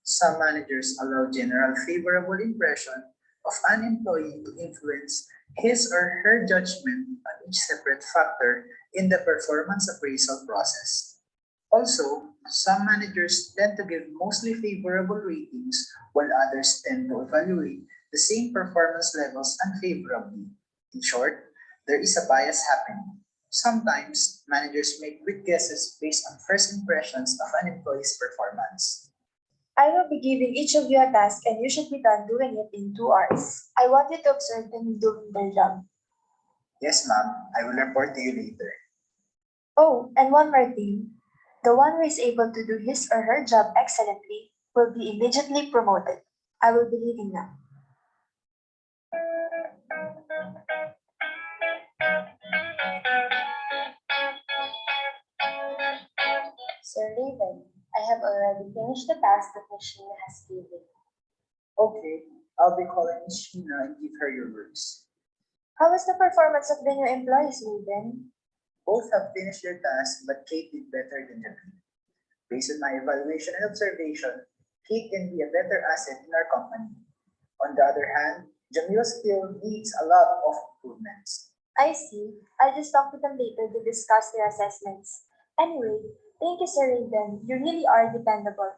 Some managers allow general favorable impression of an employee to influence his or her judgment on each separate factor in the performance appraisal process. Also, some managers tend to give mostly favorable ratings while others tend to evaluate the same performance levels unfavorably. In short, there is a bias happening. Sometimes, managers make quick guesses based on first impressions of an employee's performance. I will be giving each of you a task and you should be done doing it in 2 hours. I want you to observe them doing their job. Yes, ma'am. I will report to you later. Oh, and one more thing. The one who is able to do his or her job excellently will be immediately promoted. I will be leaving now. Sir Raven, I have already finished the task that Ms. Sheena has given. Okay, I'll be calling Ms. Sheena and give her your works. How was the performance of the new employees, Raven? Both have finished their task, but Kate did better than Jamil. Based on my evaluation and observation, Kate can be a better asset in our company. On the other hand, Jamil still needs a lot of improvements. I see. I'll just talk to them later to discuss their assessments. Anyway, thank you, Sir Raven. You really are dependable.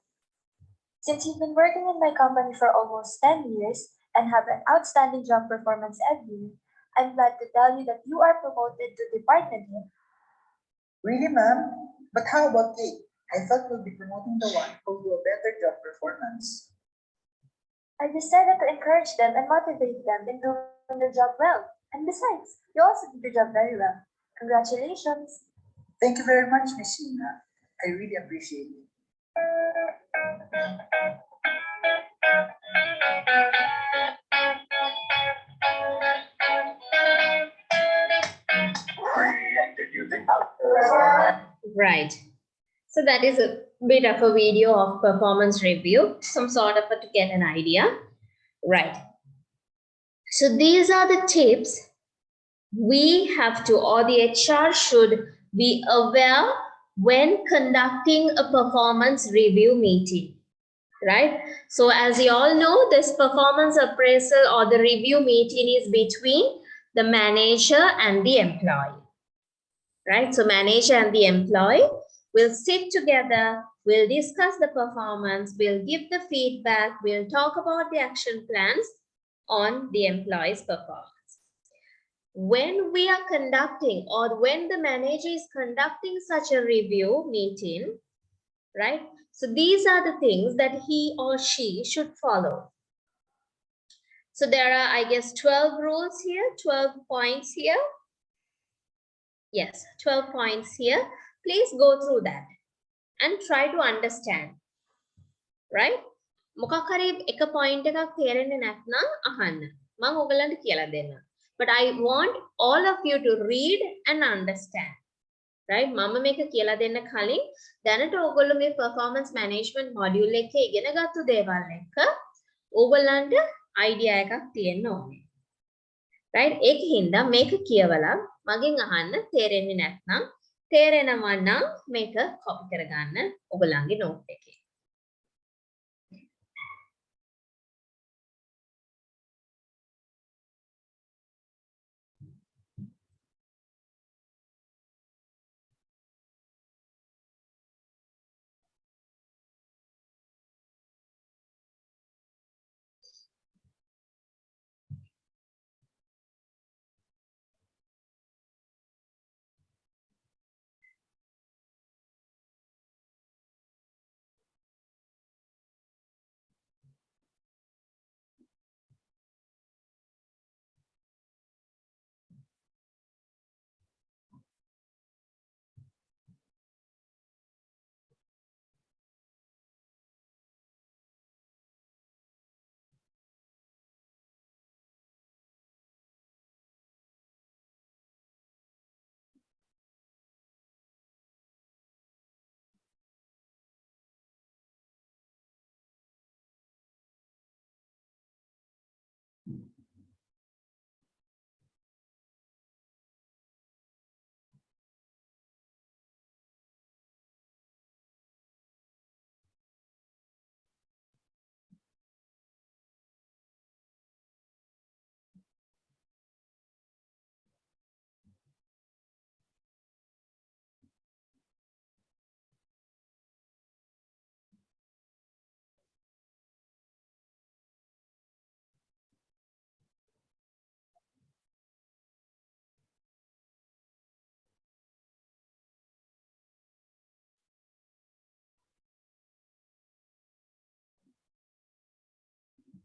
Since you've been working in my company for almost 10 years and have an outstanding job performance every year, I'm glad to tell you that you are promoted to department head. Really, ma'am? But how about Kate? I thought we'll be promoting the one who will do a better job performance. I decided to encourage them and motivate them in doing their job well. And besides, you also did your job very well. Congratulations. Thank you very much, Ms. Sheena. I really appreciate it. Right. So that is a bit of a video of performance review, some sort of to get an idea. Right. So these are the tips we have to, or the HR should be aware when conducting a performance review meeting. Right? So as you all know, this performance appraisal or the review meeting is between the manager and the employee. Right? So manager and the employee will sit together, we'll discuss the performance, we'll give the feedback, we'll talk about the action plans on the employee's performance. When we are conducting or when the manager is conducting such a review meeting, right? So these are the things that he or she should follow. So there are, I guess, 12 rules here, 12 points here. Yes, 12 points here. Please go through that and try to understand. Right? මොකක් හරි එක point එකක් තේරෙන්නේ නැත්නම් අහන්න. මම ඔයගලන්ට කියලා දෙන්නම්. But I want all of you to read and understand. Right? මම මේක කියලා දෙන්න කලින් දැනට ඔයගොල්ලෝ මේ performance management module එකේ ඉගෙන ගත්ත දේවල් එක්ක ඔයගලන්ට idea එකක් තියෙන්න ඕනේ. Right? ඒක හින්දා මේක කියවලා මගෙන් අහන්න තේරෙන්නේ නැත්නම් තේරෙනවා නම් මේක copy කරගන්න ඔයගලන්ගේ note එකේ.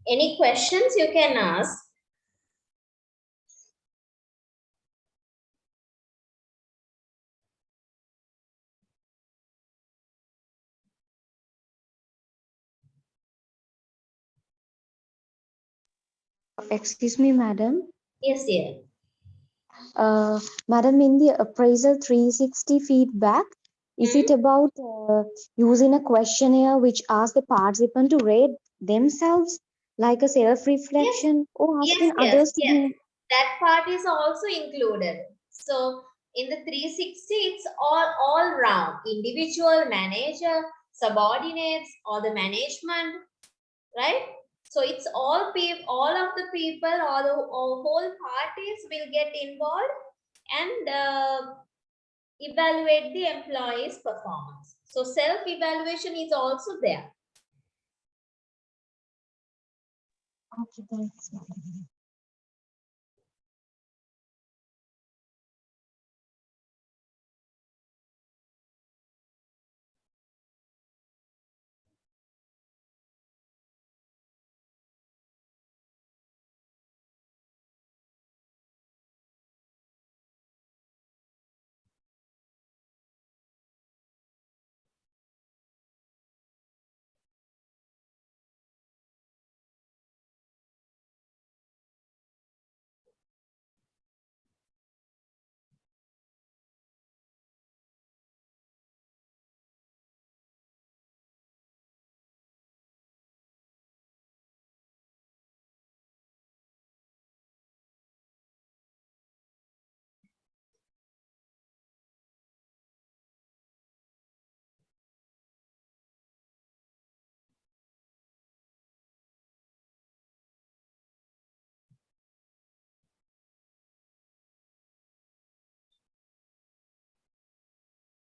Any questions you can ask? Excuse me, madam. Yes, dear. Madam, in the appraisal 360 feedback, is it about using a questionnaire which asks the participant to rate themselves like a self-reflection or Yes, asking yes, others to yes. do? That part is also included. So in the 360, it's all round. Individual, manager, subordinates, or the management, right? So it's all of the people, all whole parties will get involved and evaluate the employee's performance. So self-evaluation is also there. Okay, thanks.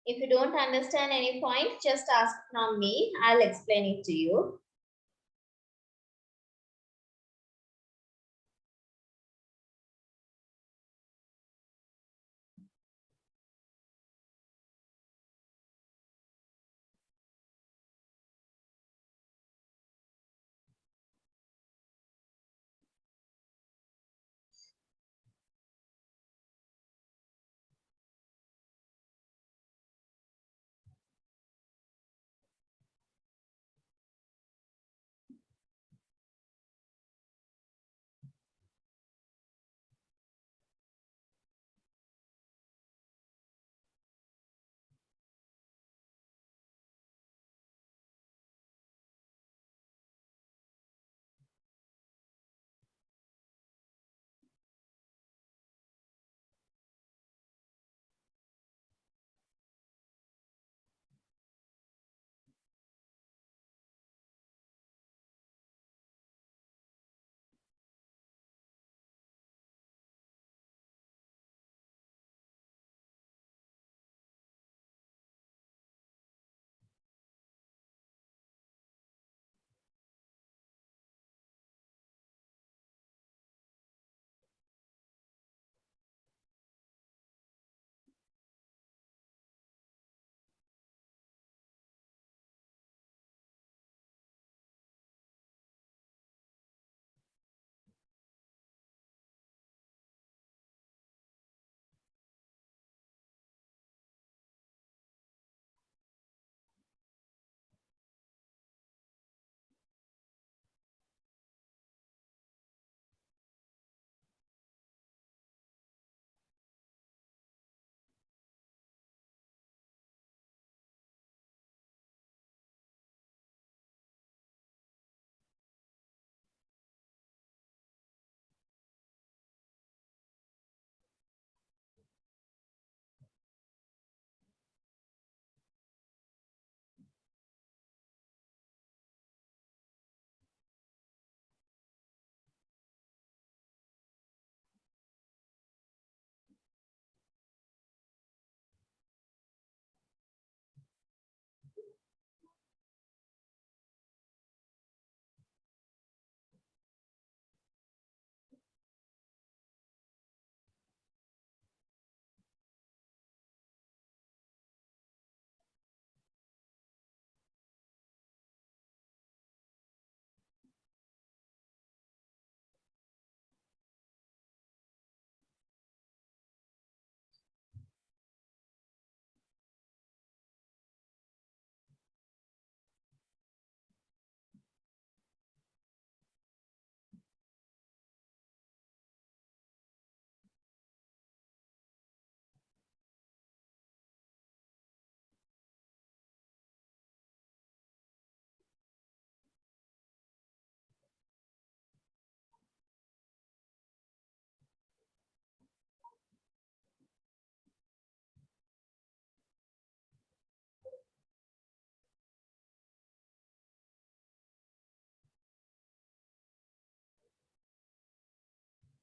If you don't understand any point, just ask from me. I'll explain it to you.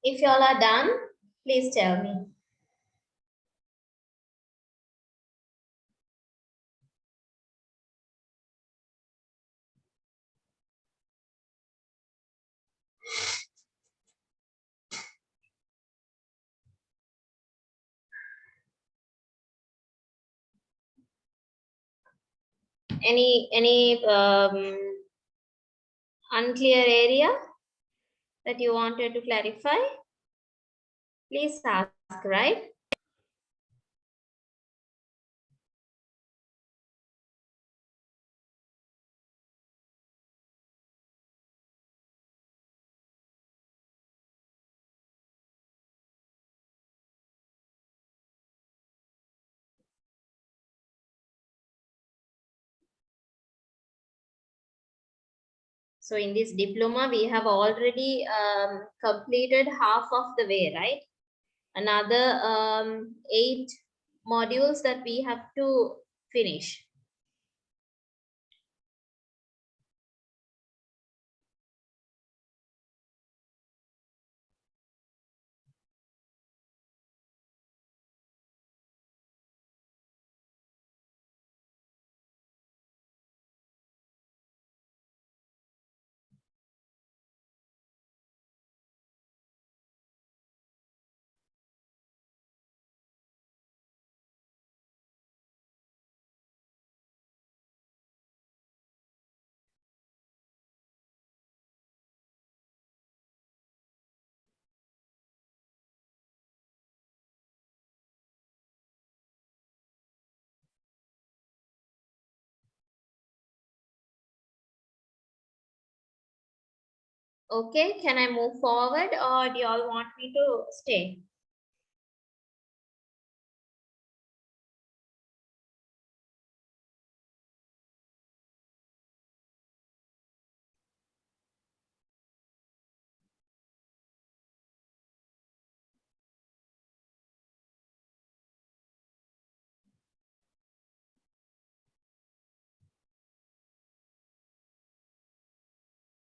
If you all are done, please tell me. Any unclear area that you wanted to clarify? Please ask, right? So in this diploma, we have already completed half of the way, right? Another 8 modules that we have to finish. Okay, can I move forward or do you all want me to stay?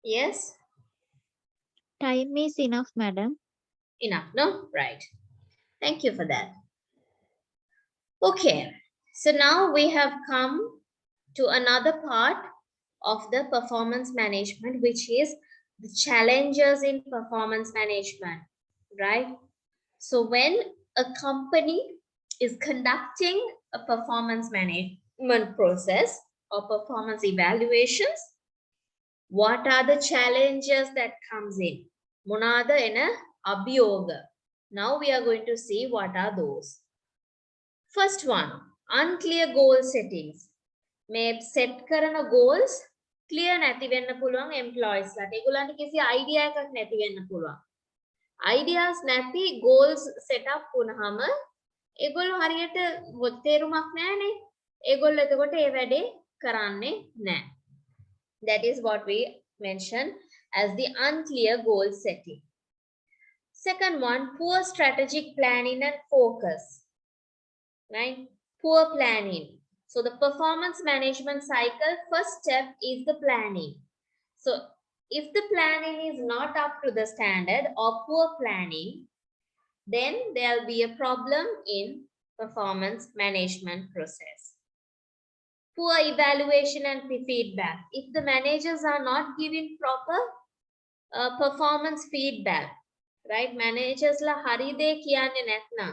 Yes? Time is enough, madam. Enough, no? Right. Thank you for that. Okay, so now we have come to another part of the performance management, which is the challenges in performance management, right? So when a company is conducting a performance management process or performance evaluations, what are the challenges that comes in? Monada ena abhiyoga. Now we are going to see what are those. First one, unclear goal settings. May set karana goals clear නැති වෙන්න පුළුවන් employees ලාට. ඒගොල්ලන්ට කිසි idea එකක් නැති වෙන්න පුළුවන්. Ideas නැති goals set up වුණාම ඒගොල්ලෝ හරියට තේරුමක් නැහැනේ. ඒගොල්ලෝ එතකොට ඒ වැඩේ කරන්නේ නැහැ. That is what we mention as the unclear goal setting. Second one, poor strategic planning and focus. Right? Poor planning. So the performance management cycle, first step is the planning. So if the planning is not up to the standard or poor planning, then there'll be a problem in performance management process. Poor evaluation and feedback. If the managers are not giving proper performance feedback, right? Managers la hari de kiyanne නැත්නම්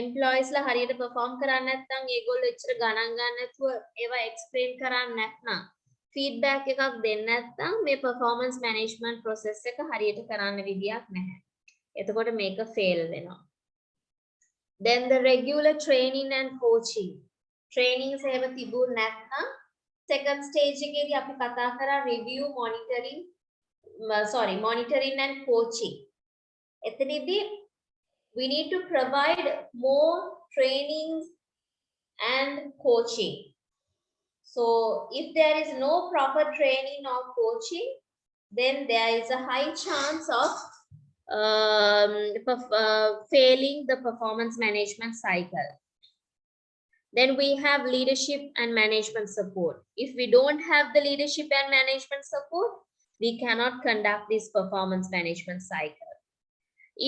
employees ලා හරියට perform කරන්නේ නැත්නම් ඒගොල්ලෝ එච්චර ගණන් ගන්න නැතුව ඒවා explain කරන්නේ නැත්නම් feedback එකක් දෙන්නේ නැත්නම් මේ performance management process එක හරියට කරන්න විදියක් නැහැ. එතකොට මේක fail වෙනවා. Then the regular training and coaching. Training සේව තිබුණ නැත්නම් second stage එකේදී අපි කතා කරා review monitoring and coaching. එතනදී we need to provide more trainings and coaching. So if there is no proper training or coaching, then there is a high chance of failing the performance management cycle. Then we have leadership and management support. If we don't have the leadership and management support, we cannot conduct this performance management cycle.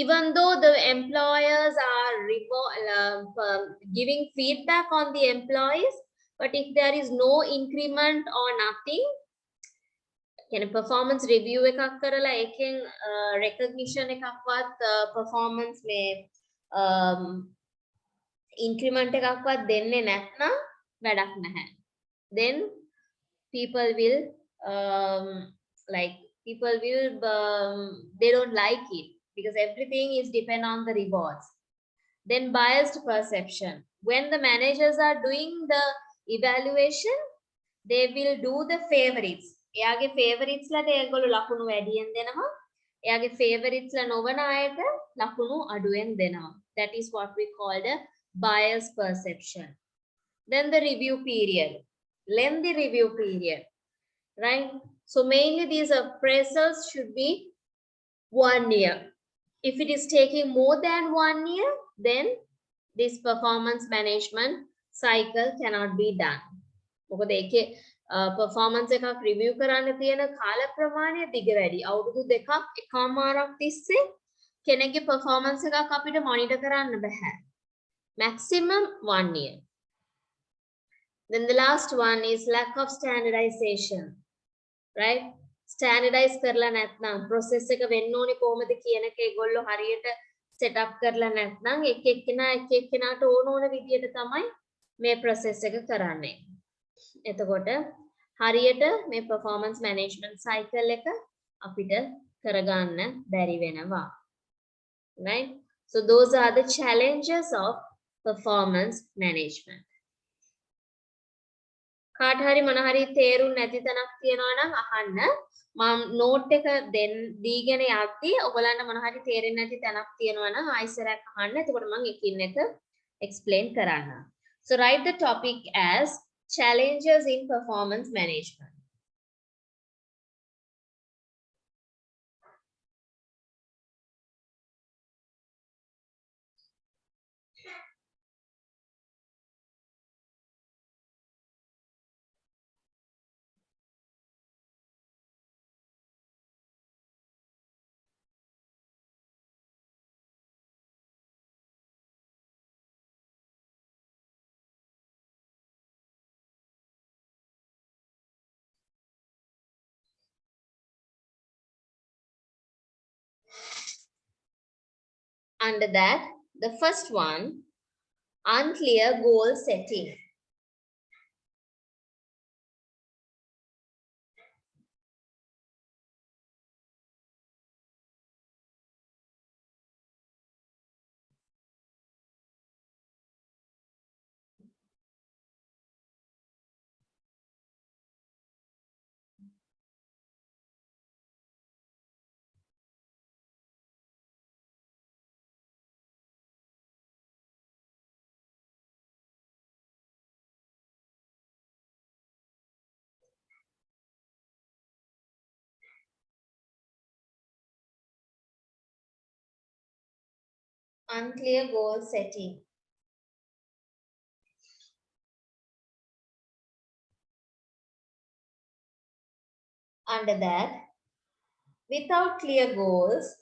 Even though the employers are giving feedback on the employees, but if there is no increment or nothing, can performance review එකක් කරලා එකෙන් recognition එකක්වත් performance මේ increment එකක්වත් දෙන්නේ නැත්නම් වැඩක් නැහැ. Then people will they don't like it because everything is depend on the rewards. Then biased perception. When the managers are doing the evaluation, they will do the favorites. එයාගේ favorites ලට ඒගොල්ලෝ ලකුණු වැඩියෙන් දෙනවා. එයාගේ favorites ලා නොවන අයට ලකුණු අඩුවෙන් දෙනවා. That is what we call the bias perception. Then the review period. Lengthy review period. Right? So mainly these appraisals should be 1 year. If it is taking more than 1 year, then this performance management cycle cannot be done. මොකද ඒකේ performance එකක් review කරන්න තියෙන කාල ප්‍රමාණය දිග වැඩි. අවුරුදු දෙකක් එකමාරක් තිස්සේ කෙනෙක්ගේ performance එකක් අපිට monitor කරන්න බෑ. Maximum 1 year. Then the last one is lack of standardization. Right? Standardize කරලා නැත්නම් process එක වෙන්න ඕනේ කොහොමද කියන එක ඒගොල්ලෝ හරියට set up කරලා නැත්නම් එක එක්කෙනාට ඕන විදියට තමයි මේ process එක කරන්නේ. එතකොට හරියට මේ performance management cycle එක අපිට කරගන්න බැරි වෙනවා. Right? So those are the challenges of performance management. කාට හරි මොන හරි තේරුම් නැති තැනක් තියෙනවා නම් අහන්න. මම note එක දීගෙන යද්දී ඔයගලන්ට මොන හරි තේරෙන්නේ නැති තැනක් තියෙනවා නම් ආයෙසරක් අහන්න. එතකොට මම එකින් එක explain කරන්න. So write the topic as challenges in performance management. Under that, the first one, unclear goal setting. Unclear goal setting. Under that, without clear goals,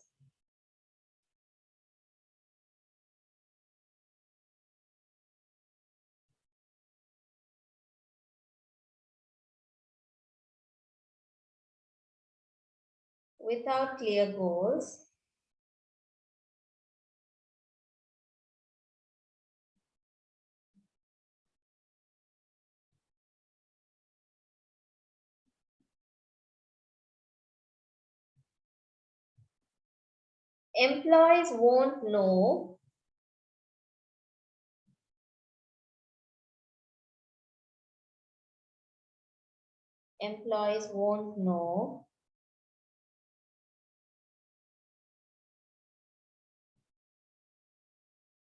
employees won't know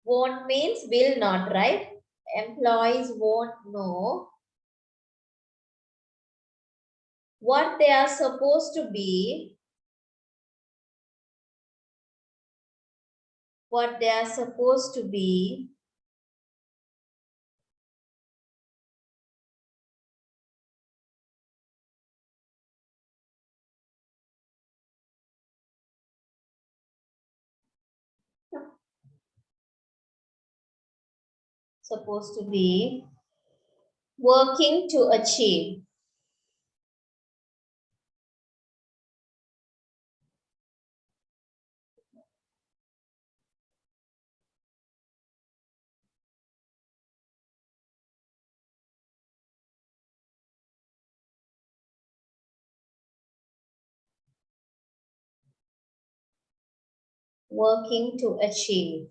won't means will not, right? Employees won't know what they are supposed to be, supposed to be working to achieve. Working to achieve.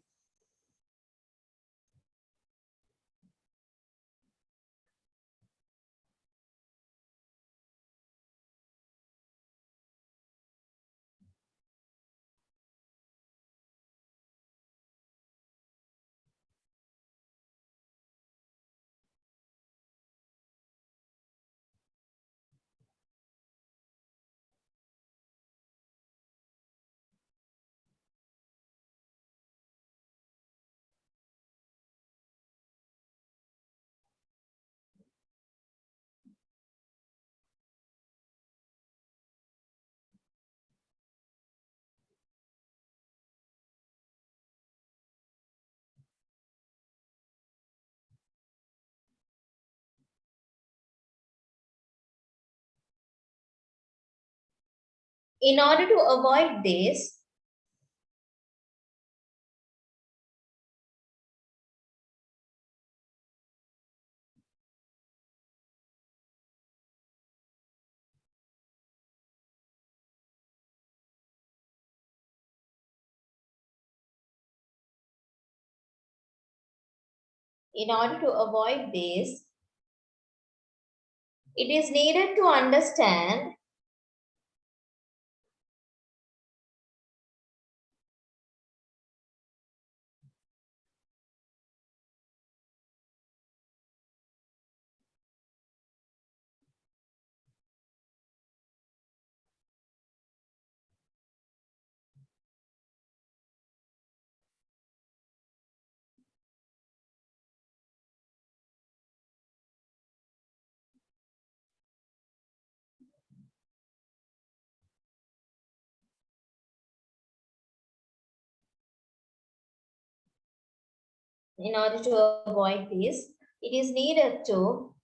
In order to avoid this, it is needed to understand in order to avoid this, it is needed to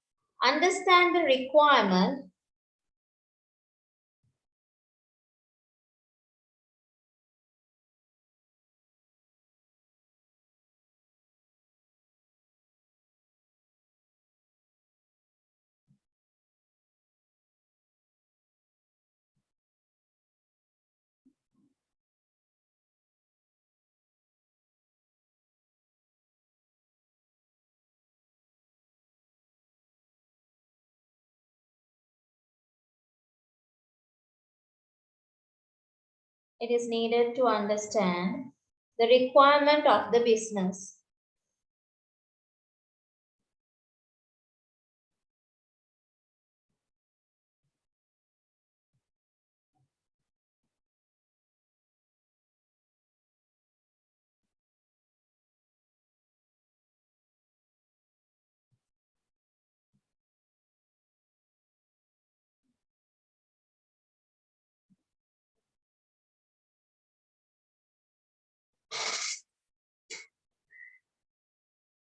understand the requirement the requirement of the business.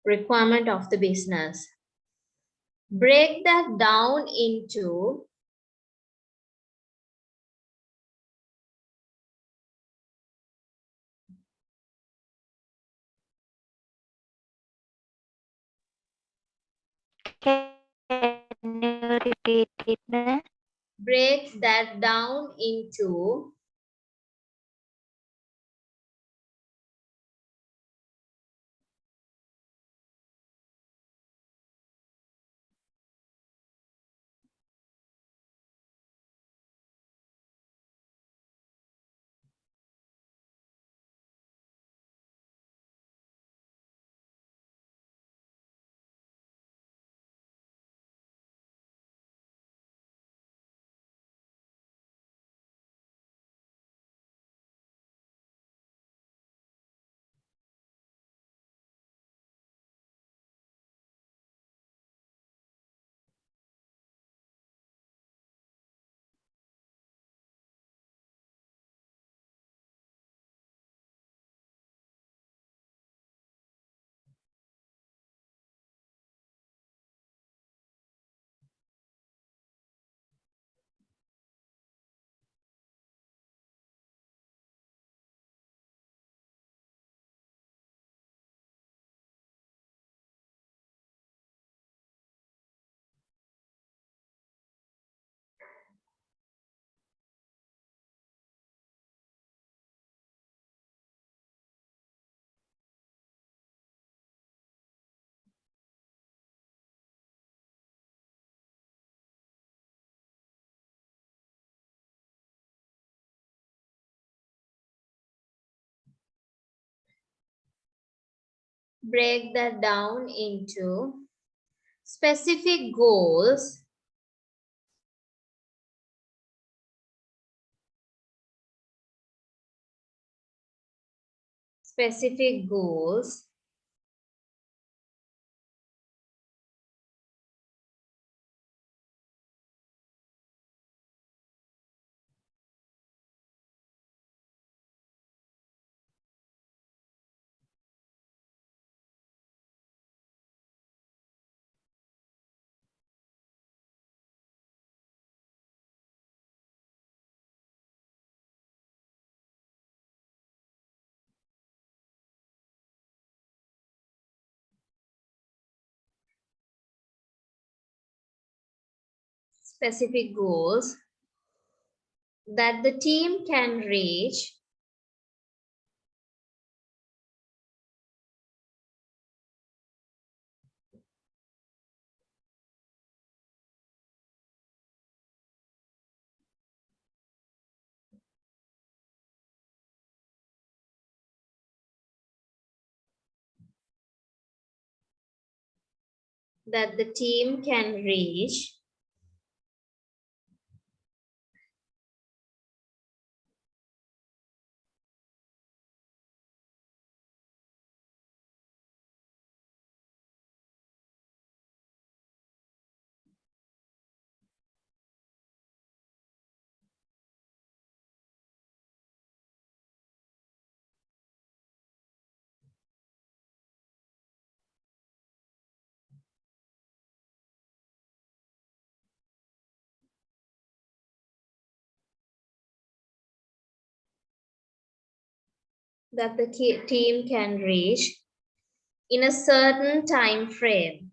Requirement of the business. Break that down into Can you repeat it, ma'am? break that down into break that down into specific goals that the team can reach that the team can reach in a certain time frame.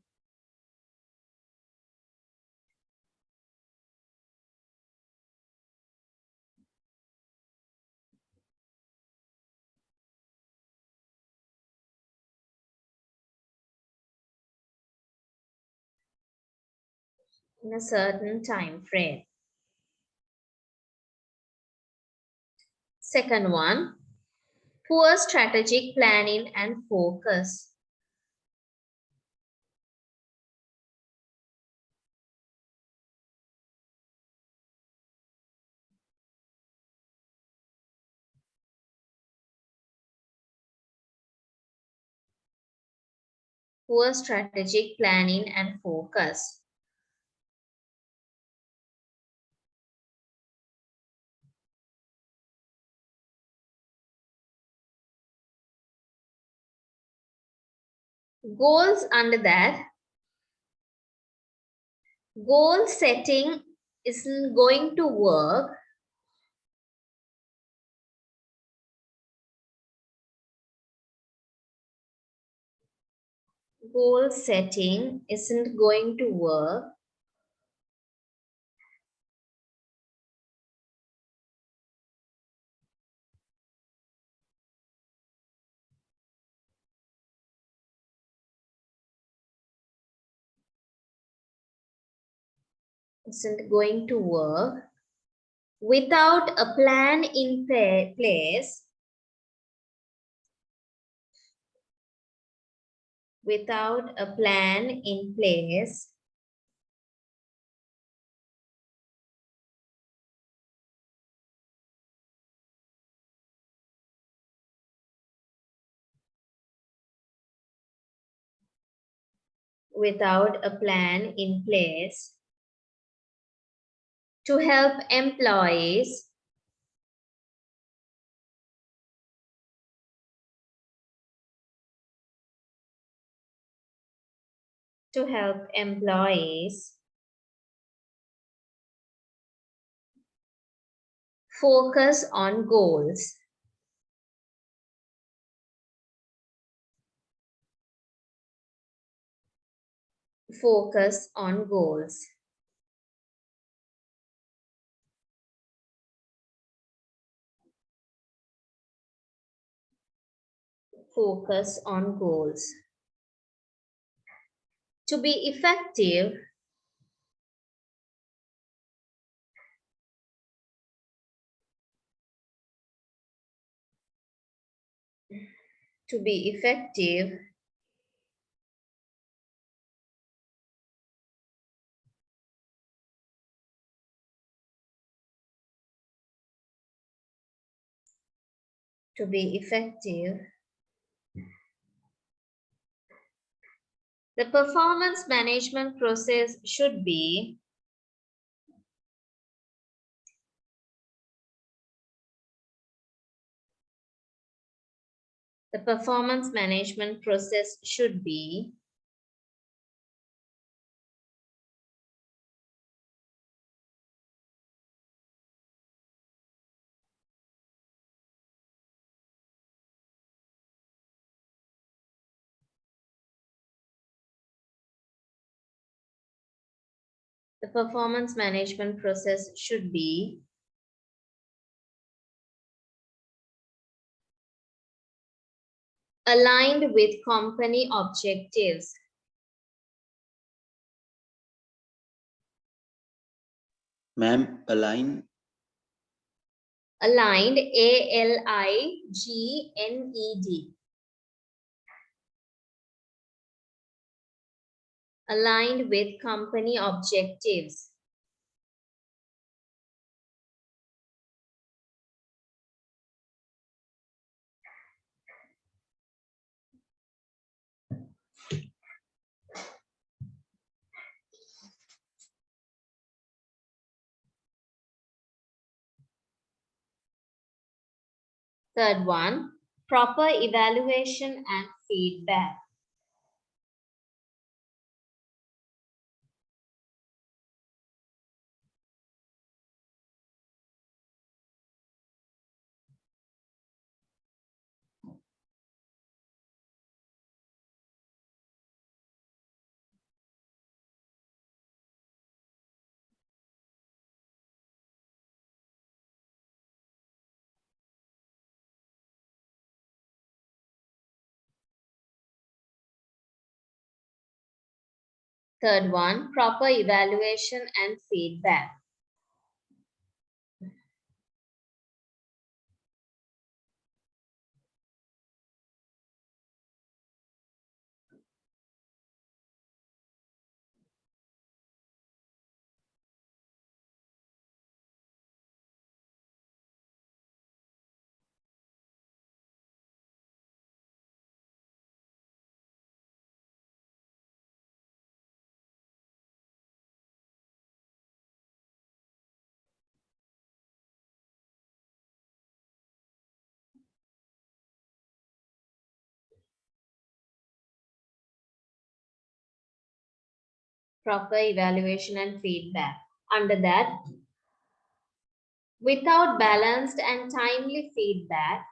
In a certain time frame. Second one, poor strategic planning and focus. Poor strategic planning and focus. Goals under that. Goal setting isn't going to work goal setting isn't going to work without a plan in place without a plan in place without a plan in place to help employees focus on goals. Focus on goals. Focus on goals. To be effective, To be effective, the performance management process should be the performance management process should be the performance management process should be aligned with company objectives. Ma'am, align. Aligned, A-L-I-G-N-E-D. Aligned with company objectives. Third one, proper evaluation and feedback. Third one, proper evaluation and feedback. Proper evaluation and feedback. Under that, without balanced and timely feedback,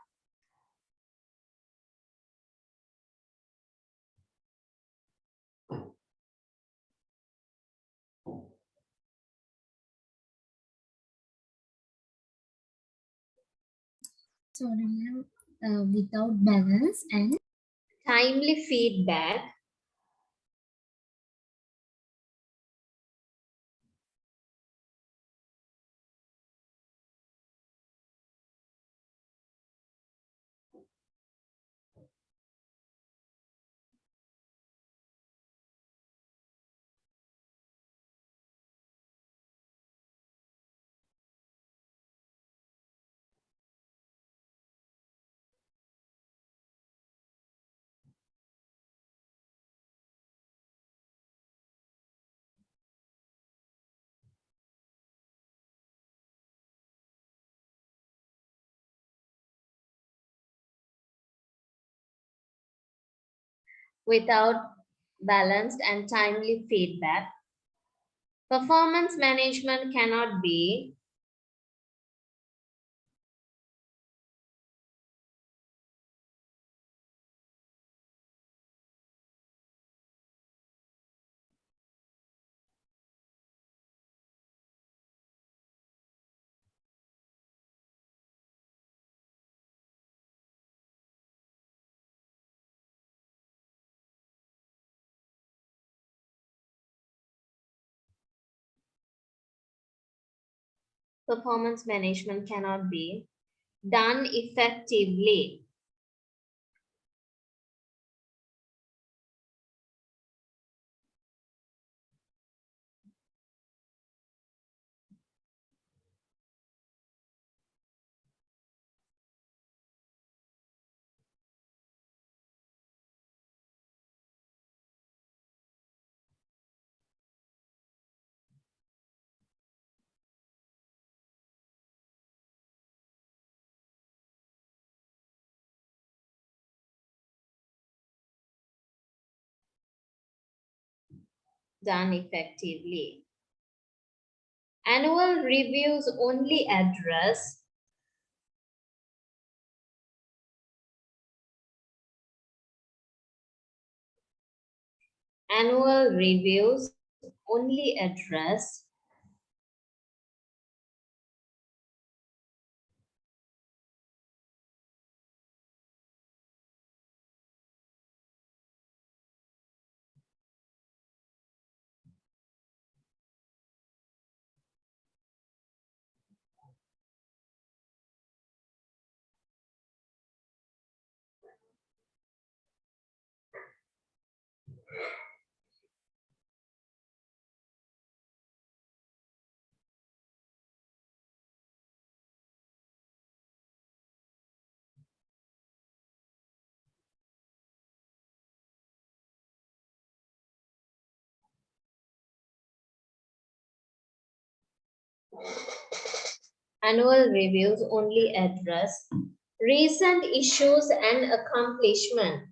Sorry, ma'am. Without balance and timely feedback, without balanced and timely feedback, performance management cannot be performance management cannot be done effectively done effectively. Annual reviews only address recent issues and accomplishment.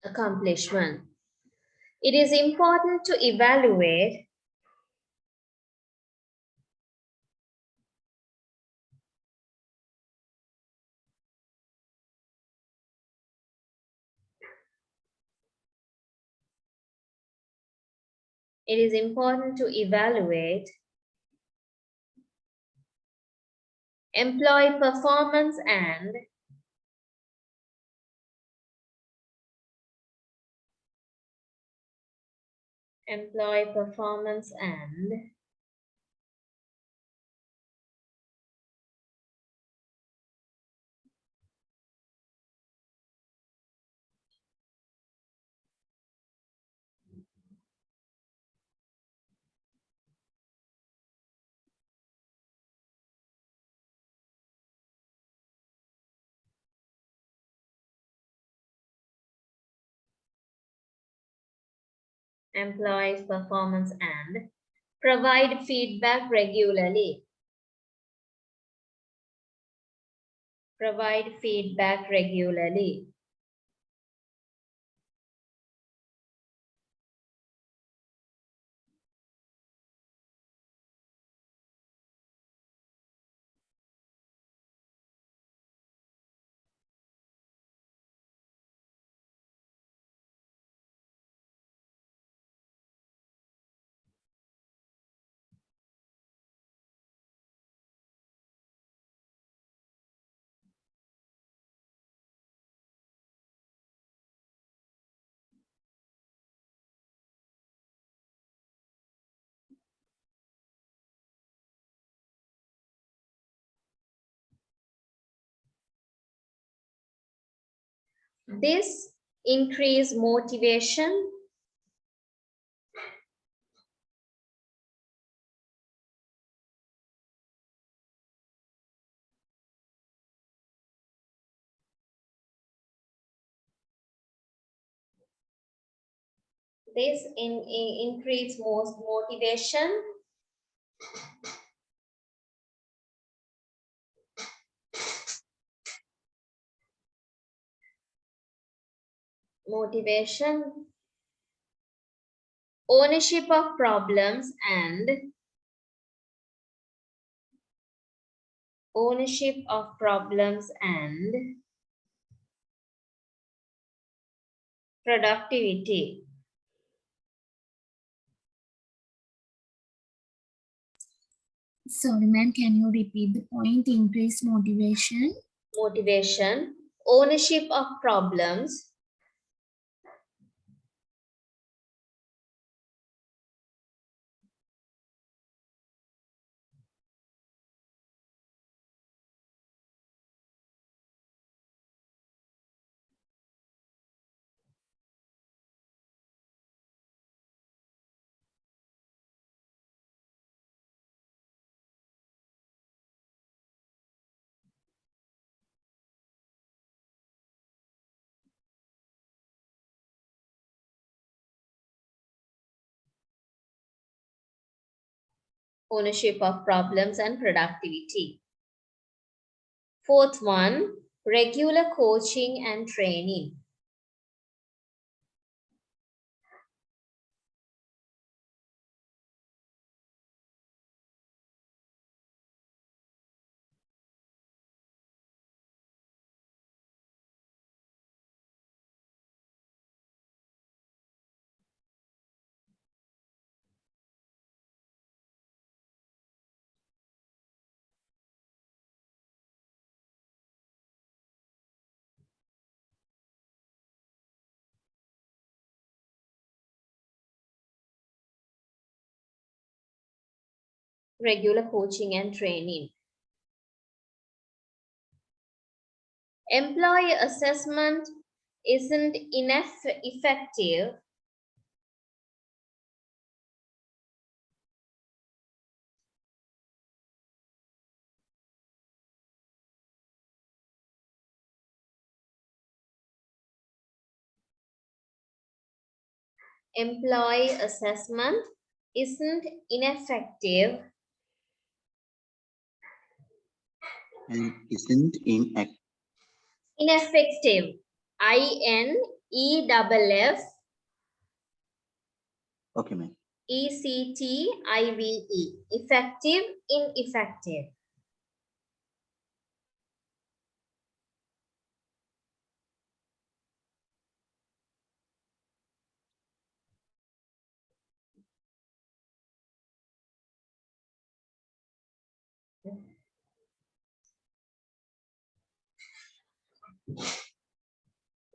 Accomplishment. It is important to evaluate employee performance and employees' performance and provide feedback regularly. Provide feedback regularly. This increase motivation This increase most motivation. Motivation, ownership of problems and productivity. Sorry, ma'am, can you repeat the point? Increase motivation. Motivation, ownership of problems, and productivity. Fourth one, regular coaching and training. Regular coaching and training. Employee assessment isn't effective. Employee assessment isn't ineffective. And isn't Ineffective. INEFF. Okay, ma'am. ECTIVE. Effective, ineffective.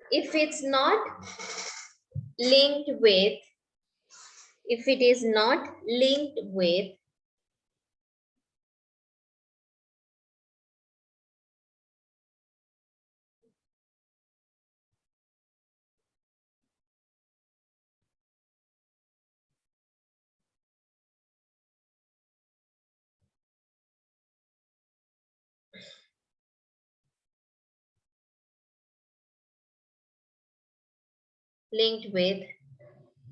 If it's not linked with, if it is not linked with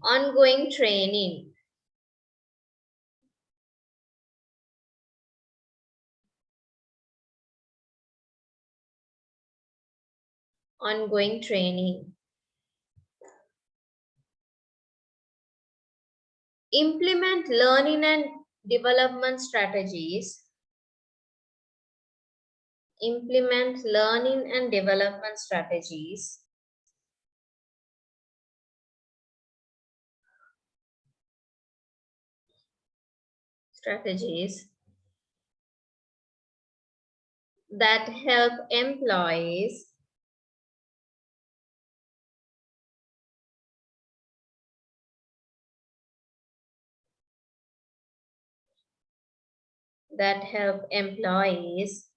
ongoing training. Ongoing training. Implement learning and development strategies. Implement learning and development strategies. That help employees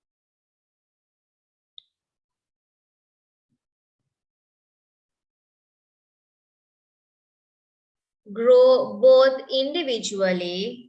grow both individually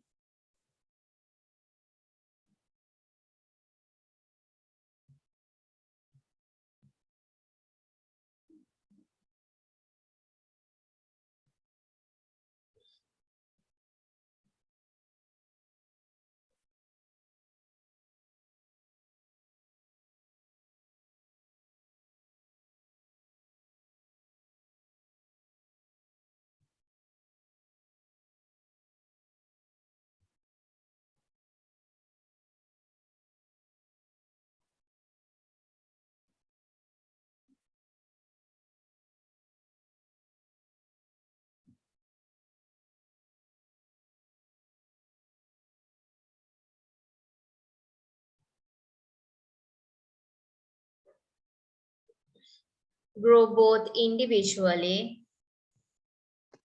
grow both individually.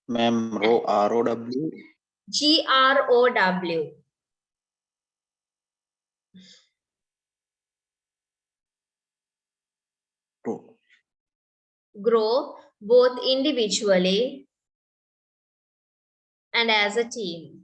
Ma'am, ROW. GROW. True. Grow both individually and as a team.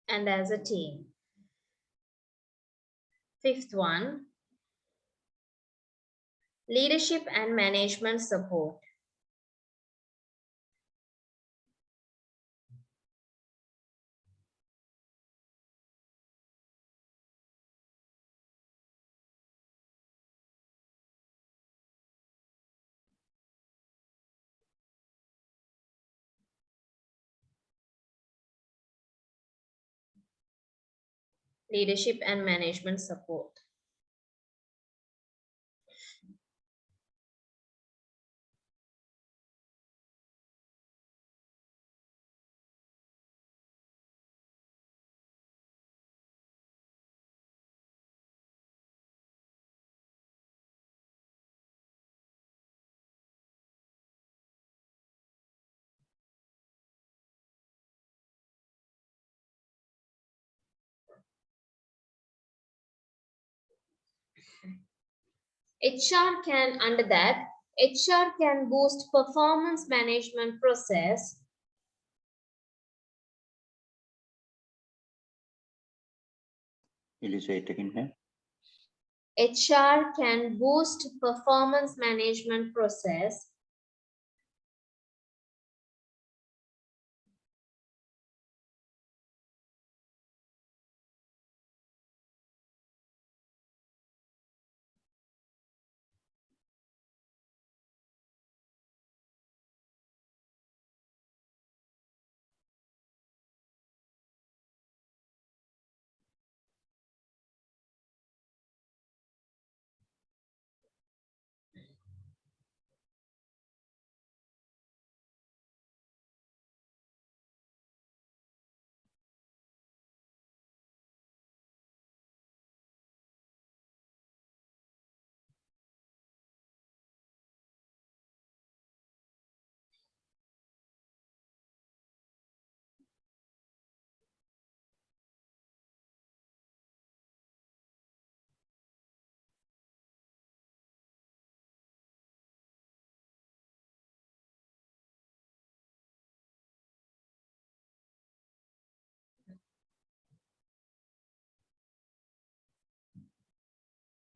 And as a team. Fifth one, leadership and management support. Leadership and management support. HR can, under that, HR can boost performance management process Will you say it again, ma'am? HR can boost performance management process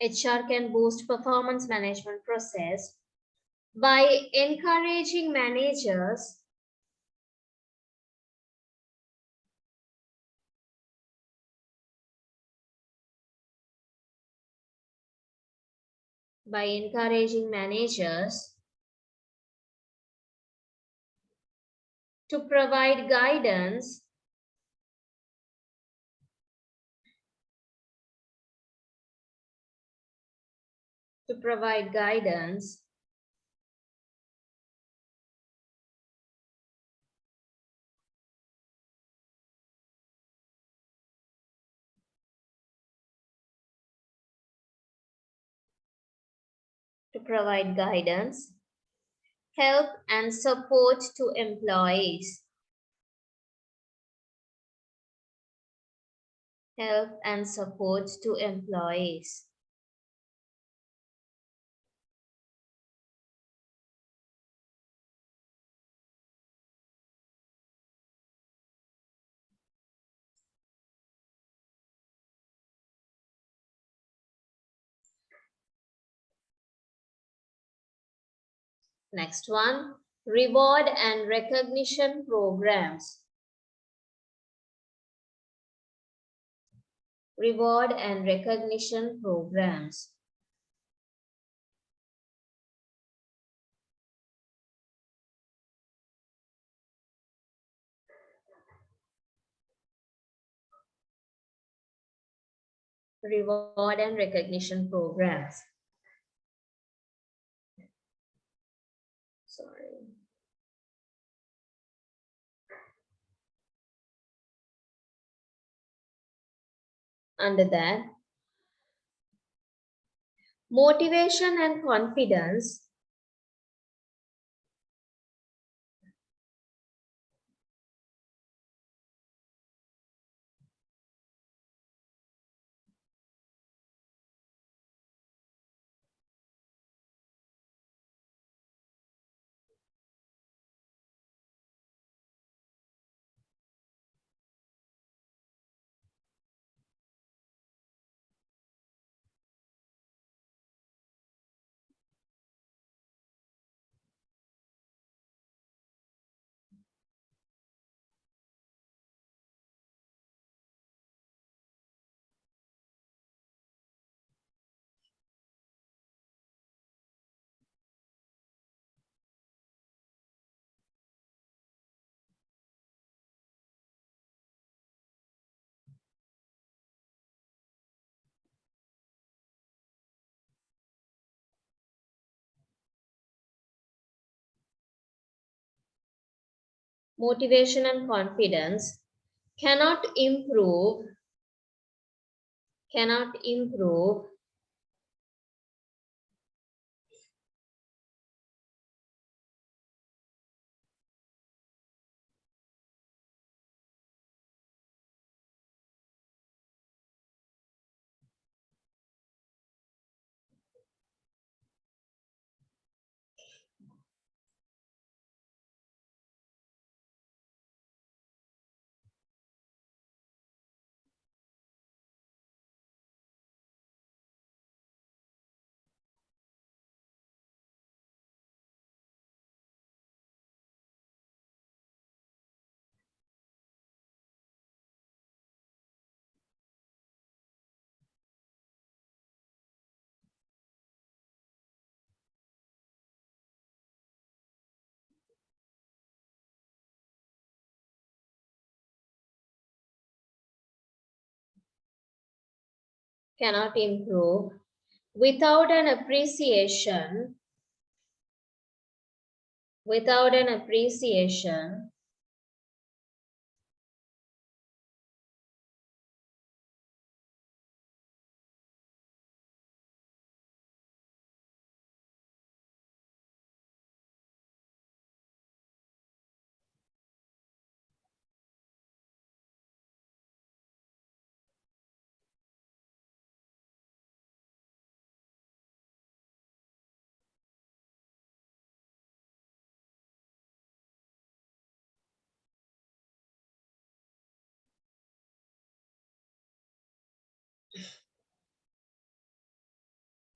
HR can boost performance management process by encouraging managers to provide guidance to provide guidance to provide guidance, help and support to employees. Help and support to employees. Next one, reward and recognition programs. Reward and recognition programs. Reward and recognition programs. Sorry. Under that, motivation and confidence. Motivation and confidence cannot improve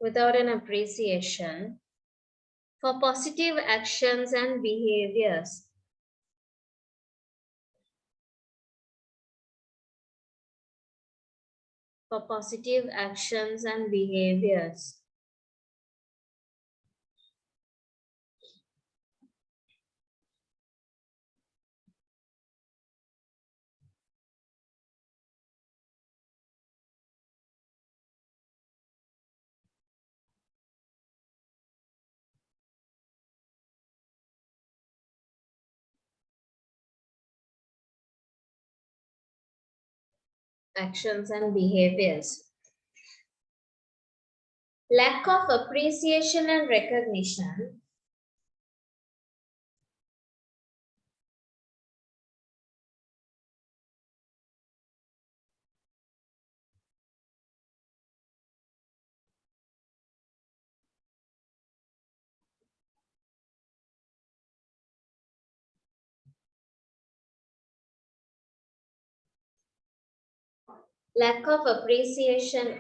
without an appreciation for positive actions and behaviors. For positive actions and behaviors. Actions and behaviors. Lack of appreciation and recognition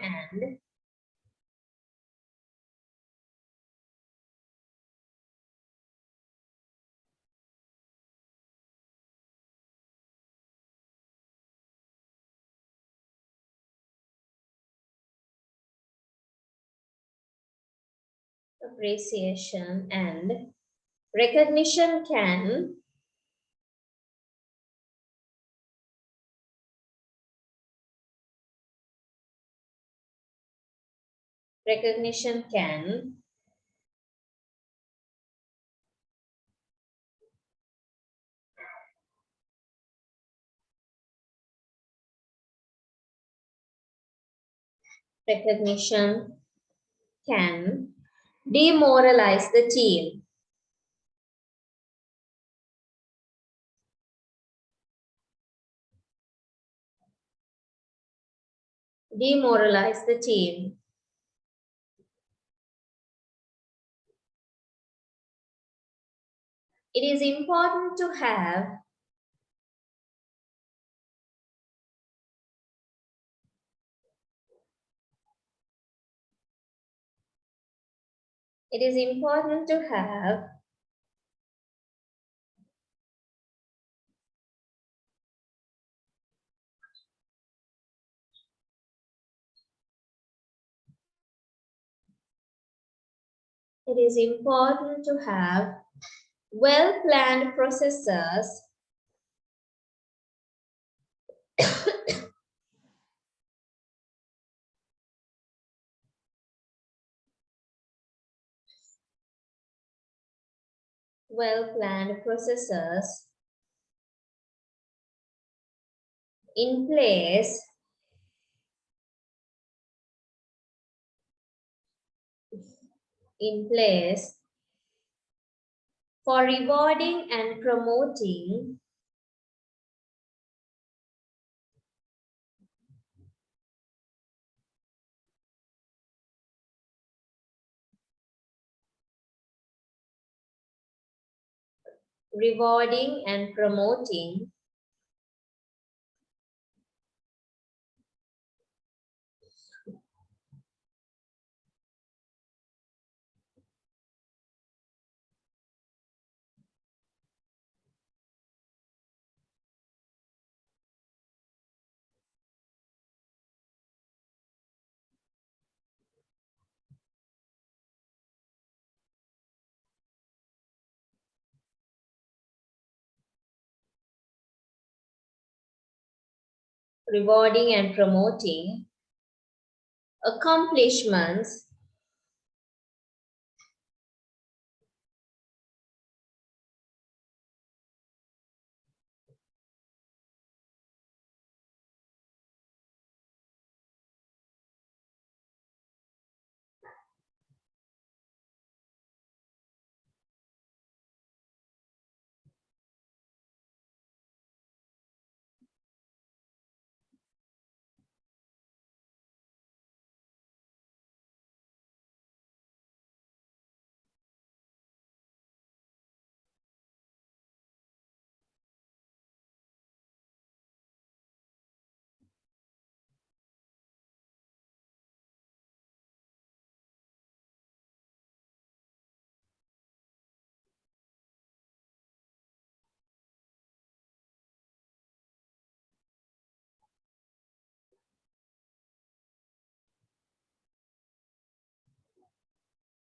and appreciation and recognition can recognition can recognition can demoralize the team. Demoralize the team. It is important to have it is important to have it is important to have well-planned processes well-planned processes in place for rewarding and promoting rewarding and promoting rewarding and promoting accomplishments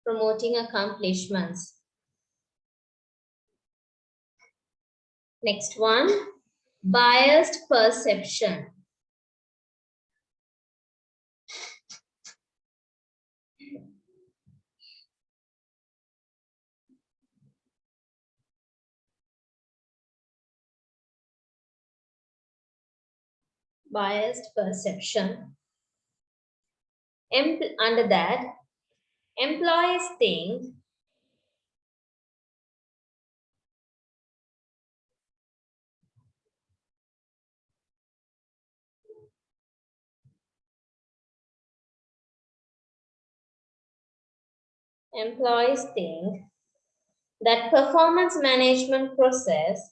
promoting accomplishments. Next one, biased perception. Biased perception. Under that, employees think that performance management process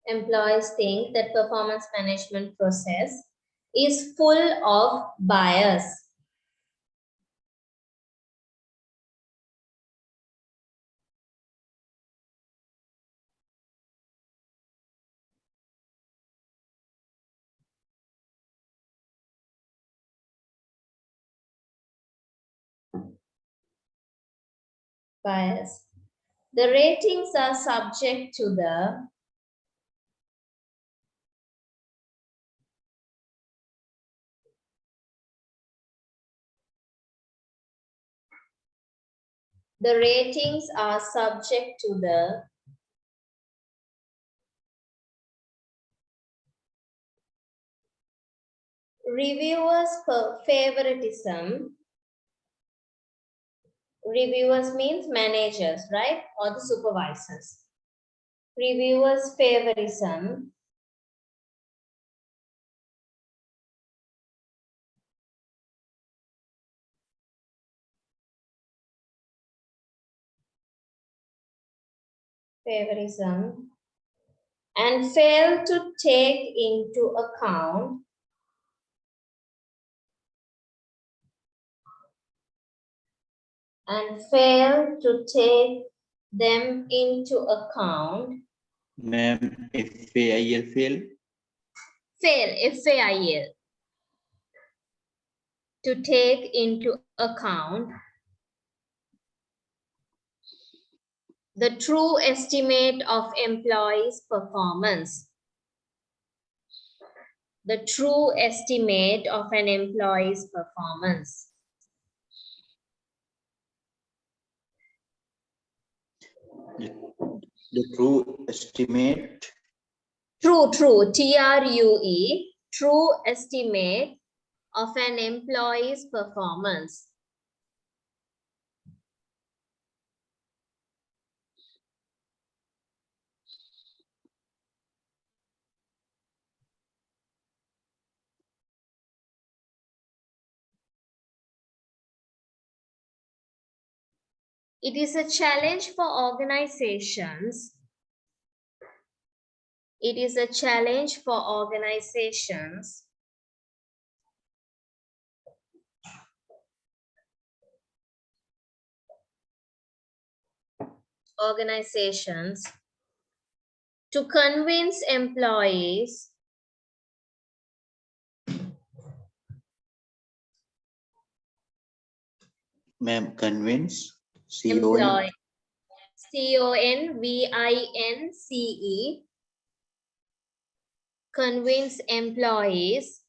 Employees think that performance management process is full of bias. Bias. The ratings are subject to the ratings are subject to the reviewers' favoritism. Reviewers means managers, right? Or the supervisors. Reviewers' favoritism and fail to take into account them into account. Ma'am, FAIL fail. Fail, FAIL. To take into account the true estimate of employees' performance. The true estimate of an employee's performance. The true estimate. True, TRUE, true estimate of an employee's performance. It is a challenge for organizations. It is a challenge for organizations to convince employees Ma'am, convince. Convince convince employees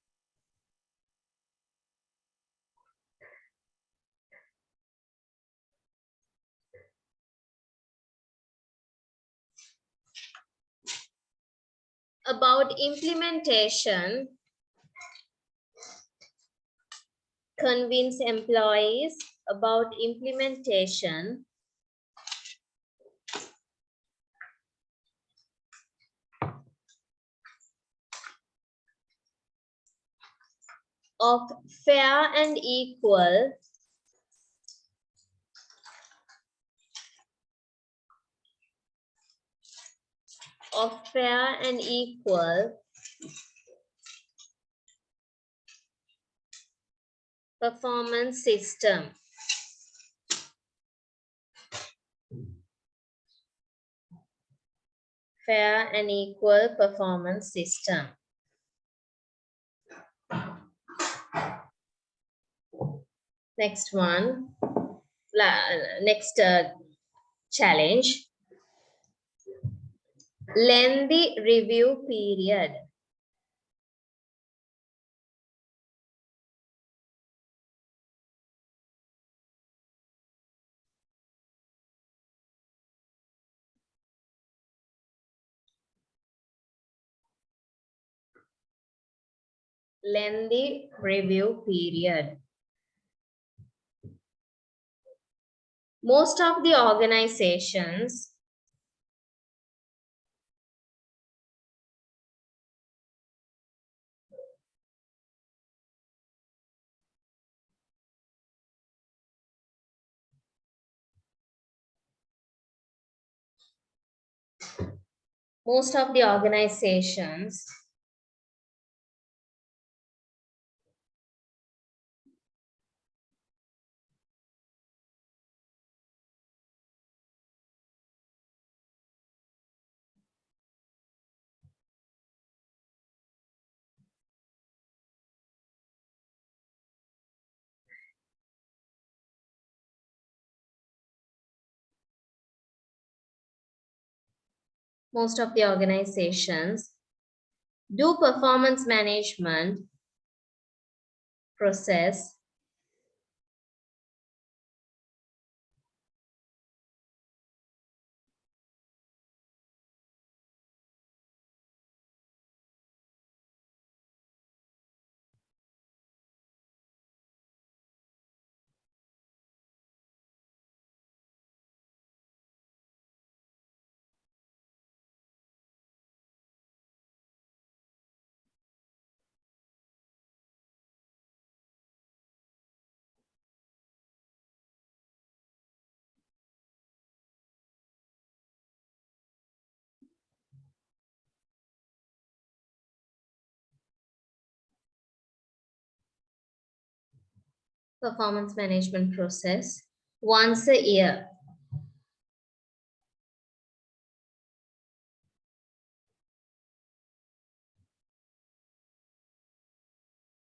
about implementation. Convince employees about implementation of fair and equal performance system. Fair and equal performance system. Next one, next challenge. Lengthy review period. Lengthy review period. Most of the organizations Most of the organizations do performance management process once a year.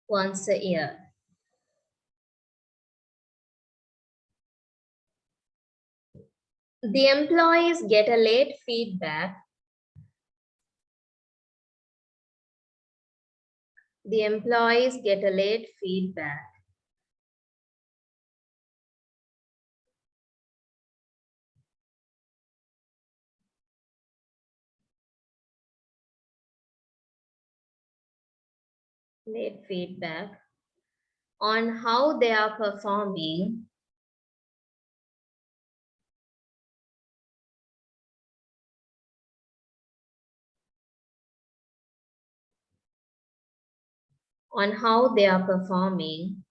Once a year. The employees get a late feedback. The employees get a late feedback on how they are performing on how they are performing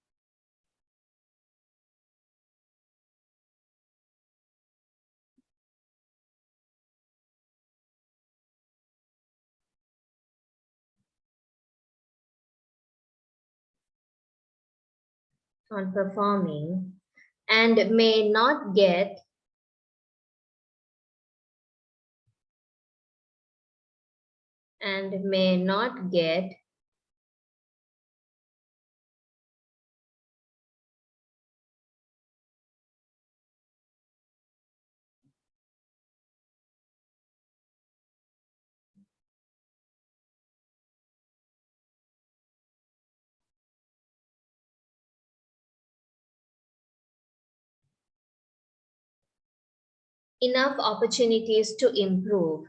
and may not get enough opportunities to improve.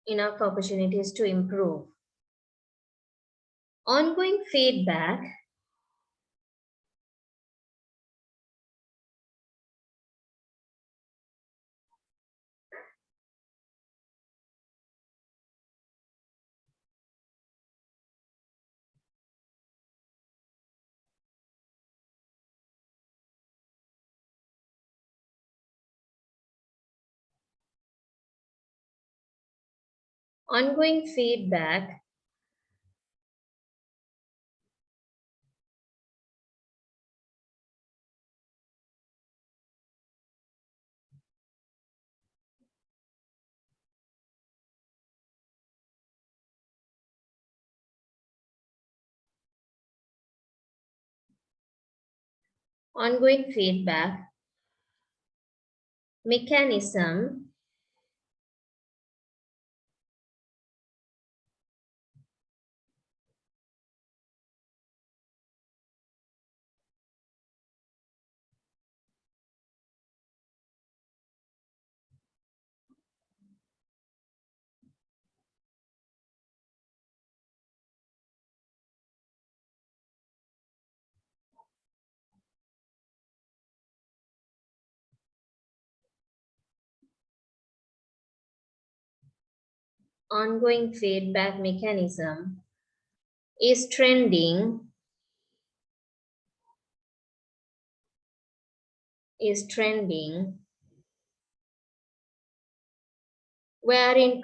Enough opportunities to improve. Ongoing feedback ongoing feedback Ongoing feedback mechanism ongoing feedback mechanism is trending wherein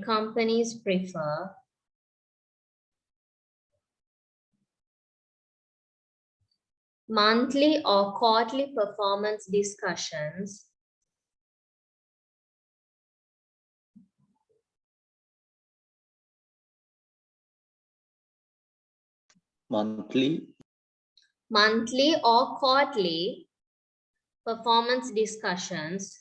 companies prefer monthly or quarterly performance discussions monthly, or quarterly performance discussions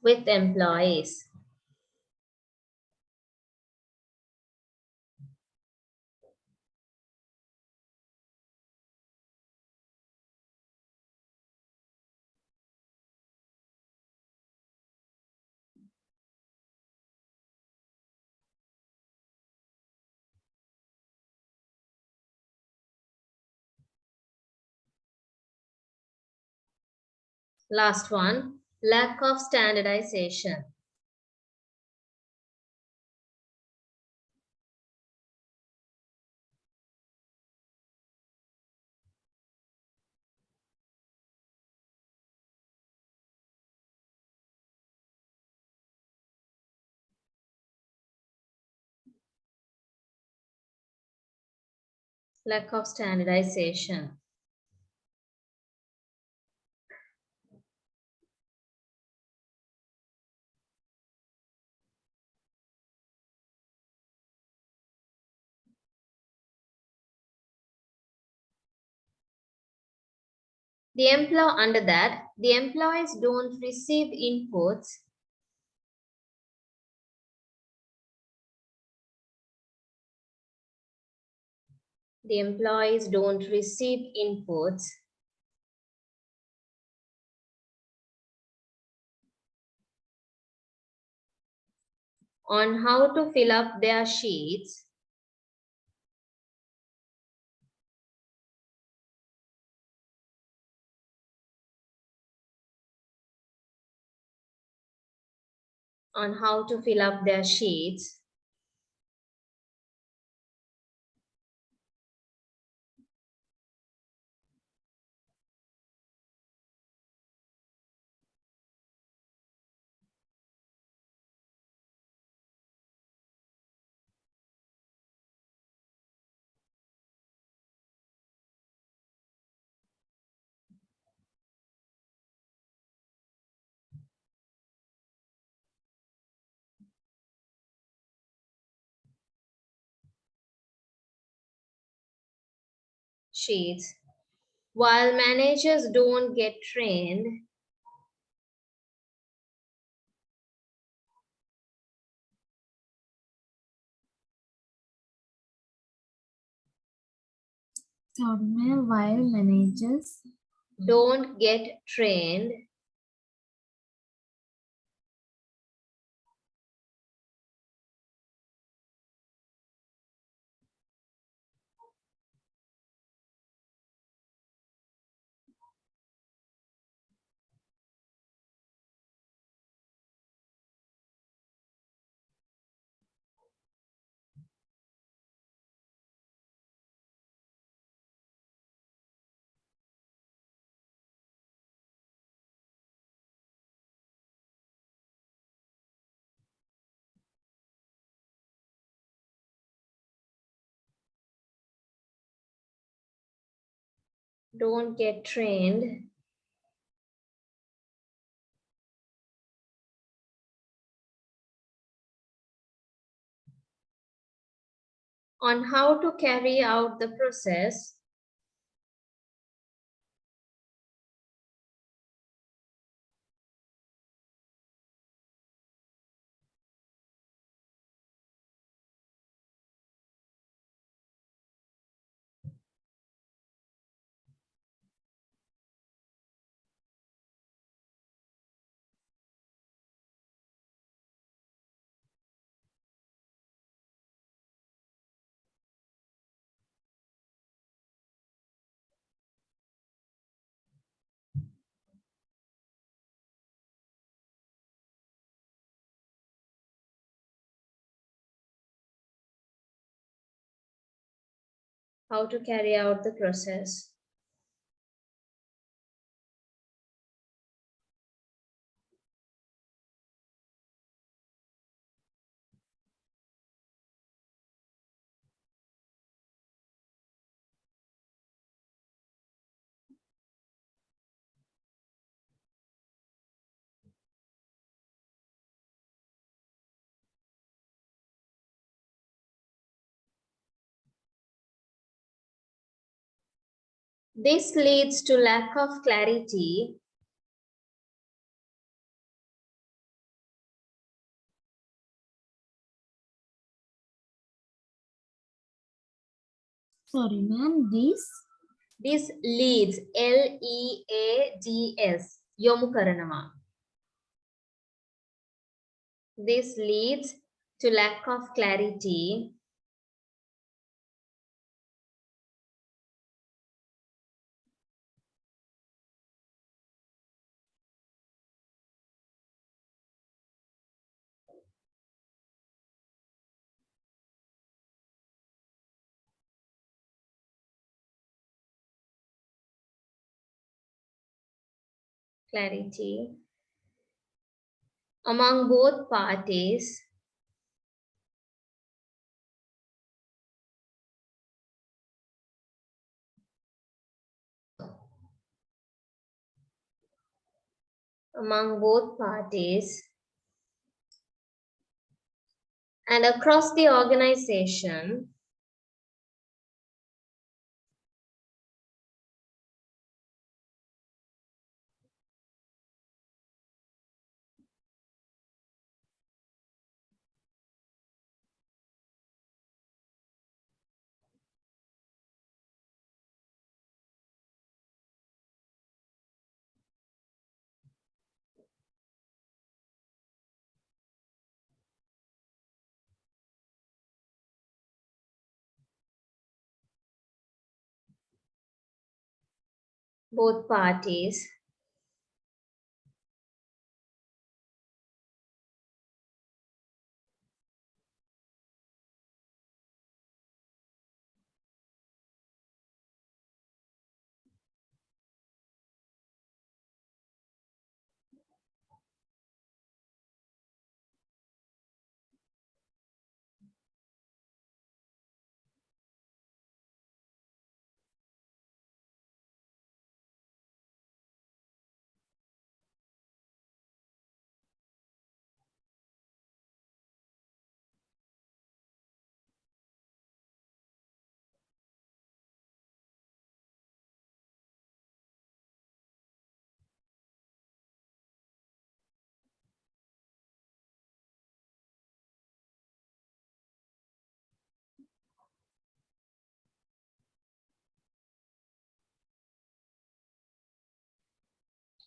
with employees. Last one, lack of standardization. Lack of standardization. The employees don't receive inputs on how to fill up their sheets while managers don't get trained While managers don't get trained don't get trained on how to carry out the process how to carry out the process. This leads to lack of clarity Sorry, ma'am. This leads, L-E-A-D-S, yomu karanama. This leads to lack of clarity among both parties and across the organization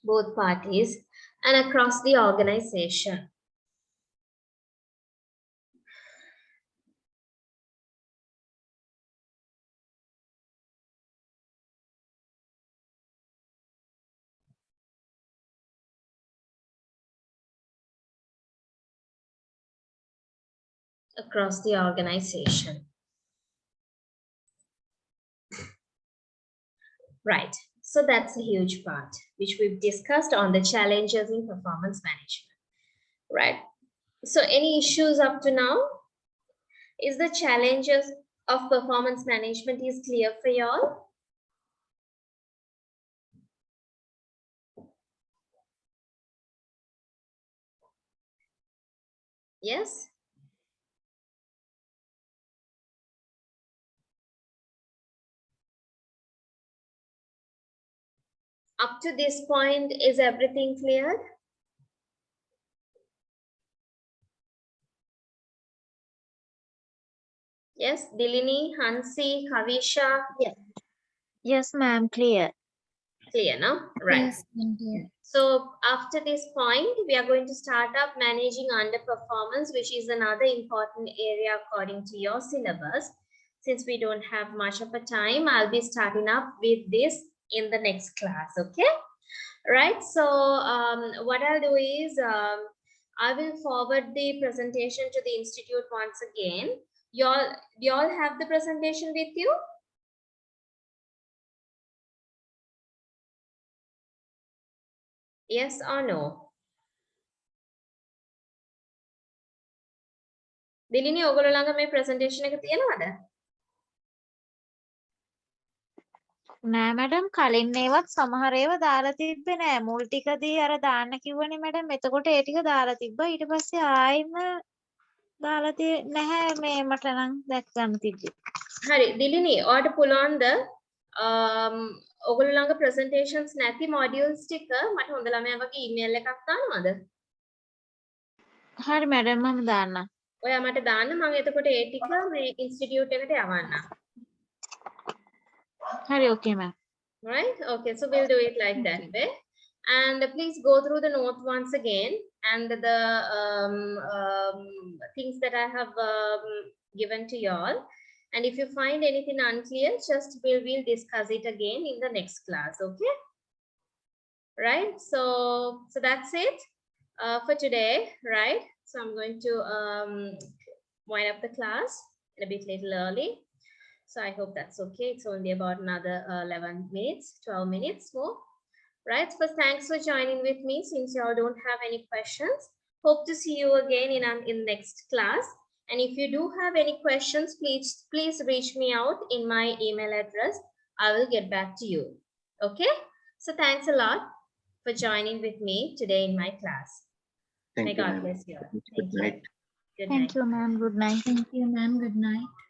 both parties and across the organization. Right. So that's a huge part, which we've discussed on the challenges in performance management. Right. So any issues up to now? Is the challenges of performance management is clear for y'all? Yes. Up to this point, is everything clear? Yes, Dilini, Hansi, Kavisha. Yes, ma'am, clear. Clear, no? Right. Yes, thank you. So after this point, we are going to start up managing underperformance, which is another important area according to your syllabus. Since we don't have much of a time, I'll be starting up with this in the next class, okay? Right, so what I'll do is I will forward the presentation to the institute once again. You all have the presentation with you? Yes or no? Dilini, ඔයගොල්ලෝ ළඟ මේ presentation එක තියෙනවද? නෑ madam කලින් ඒවත් සමහර ඒවා දාලා තිබ්බේ නෑ මුල් ටිකදී අර දාන්න කිව්වනේ මැඩම් එතකොට ඒ ටික දාලා තිබ්බා ඊට පස්සේ ආයෙම දාලා නැහැ මේ මට නම් දැක් ගන්න තිබ්බේ. හරි දිලිනි ඔයාලට පුළුවන්ද ඔයගොල්ලෝ ළඟ presentations නැති modules ටික මට හොඳ ළමයා වගේ email එකක් දානවද? හරි මැඩම් මම දාන්නම්. ඔයා මට දාන්න මම එතකොට ඒ ටික මේ institute එකට යවන්නම්. හරි okay ma'am. Right? Okay, so we'll do it like that way. And please go through the note once again and the things that I have given to you all. And if you find anything unclear, just we'll discuss it again in the next class, okay? Right? So that's it for today, right? So I'm going to wind up the class a bit little early. So I hope that's okay. It's only about another 11 minutes, 12 minutes more. Right, so thanks for joining with me. Since you all don't have any questions, hope to see you again in next class. And if you do have any questions, please reach me out in my email address. I will get back to you. Okay, so thanks a lot for joining with me today in my class. May God bless you all. Thank you. Thank you ma'am. Good night. Thank you, ma'am. Good night.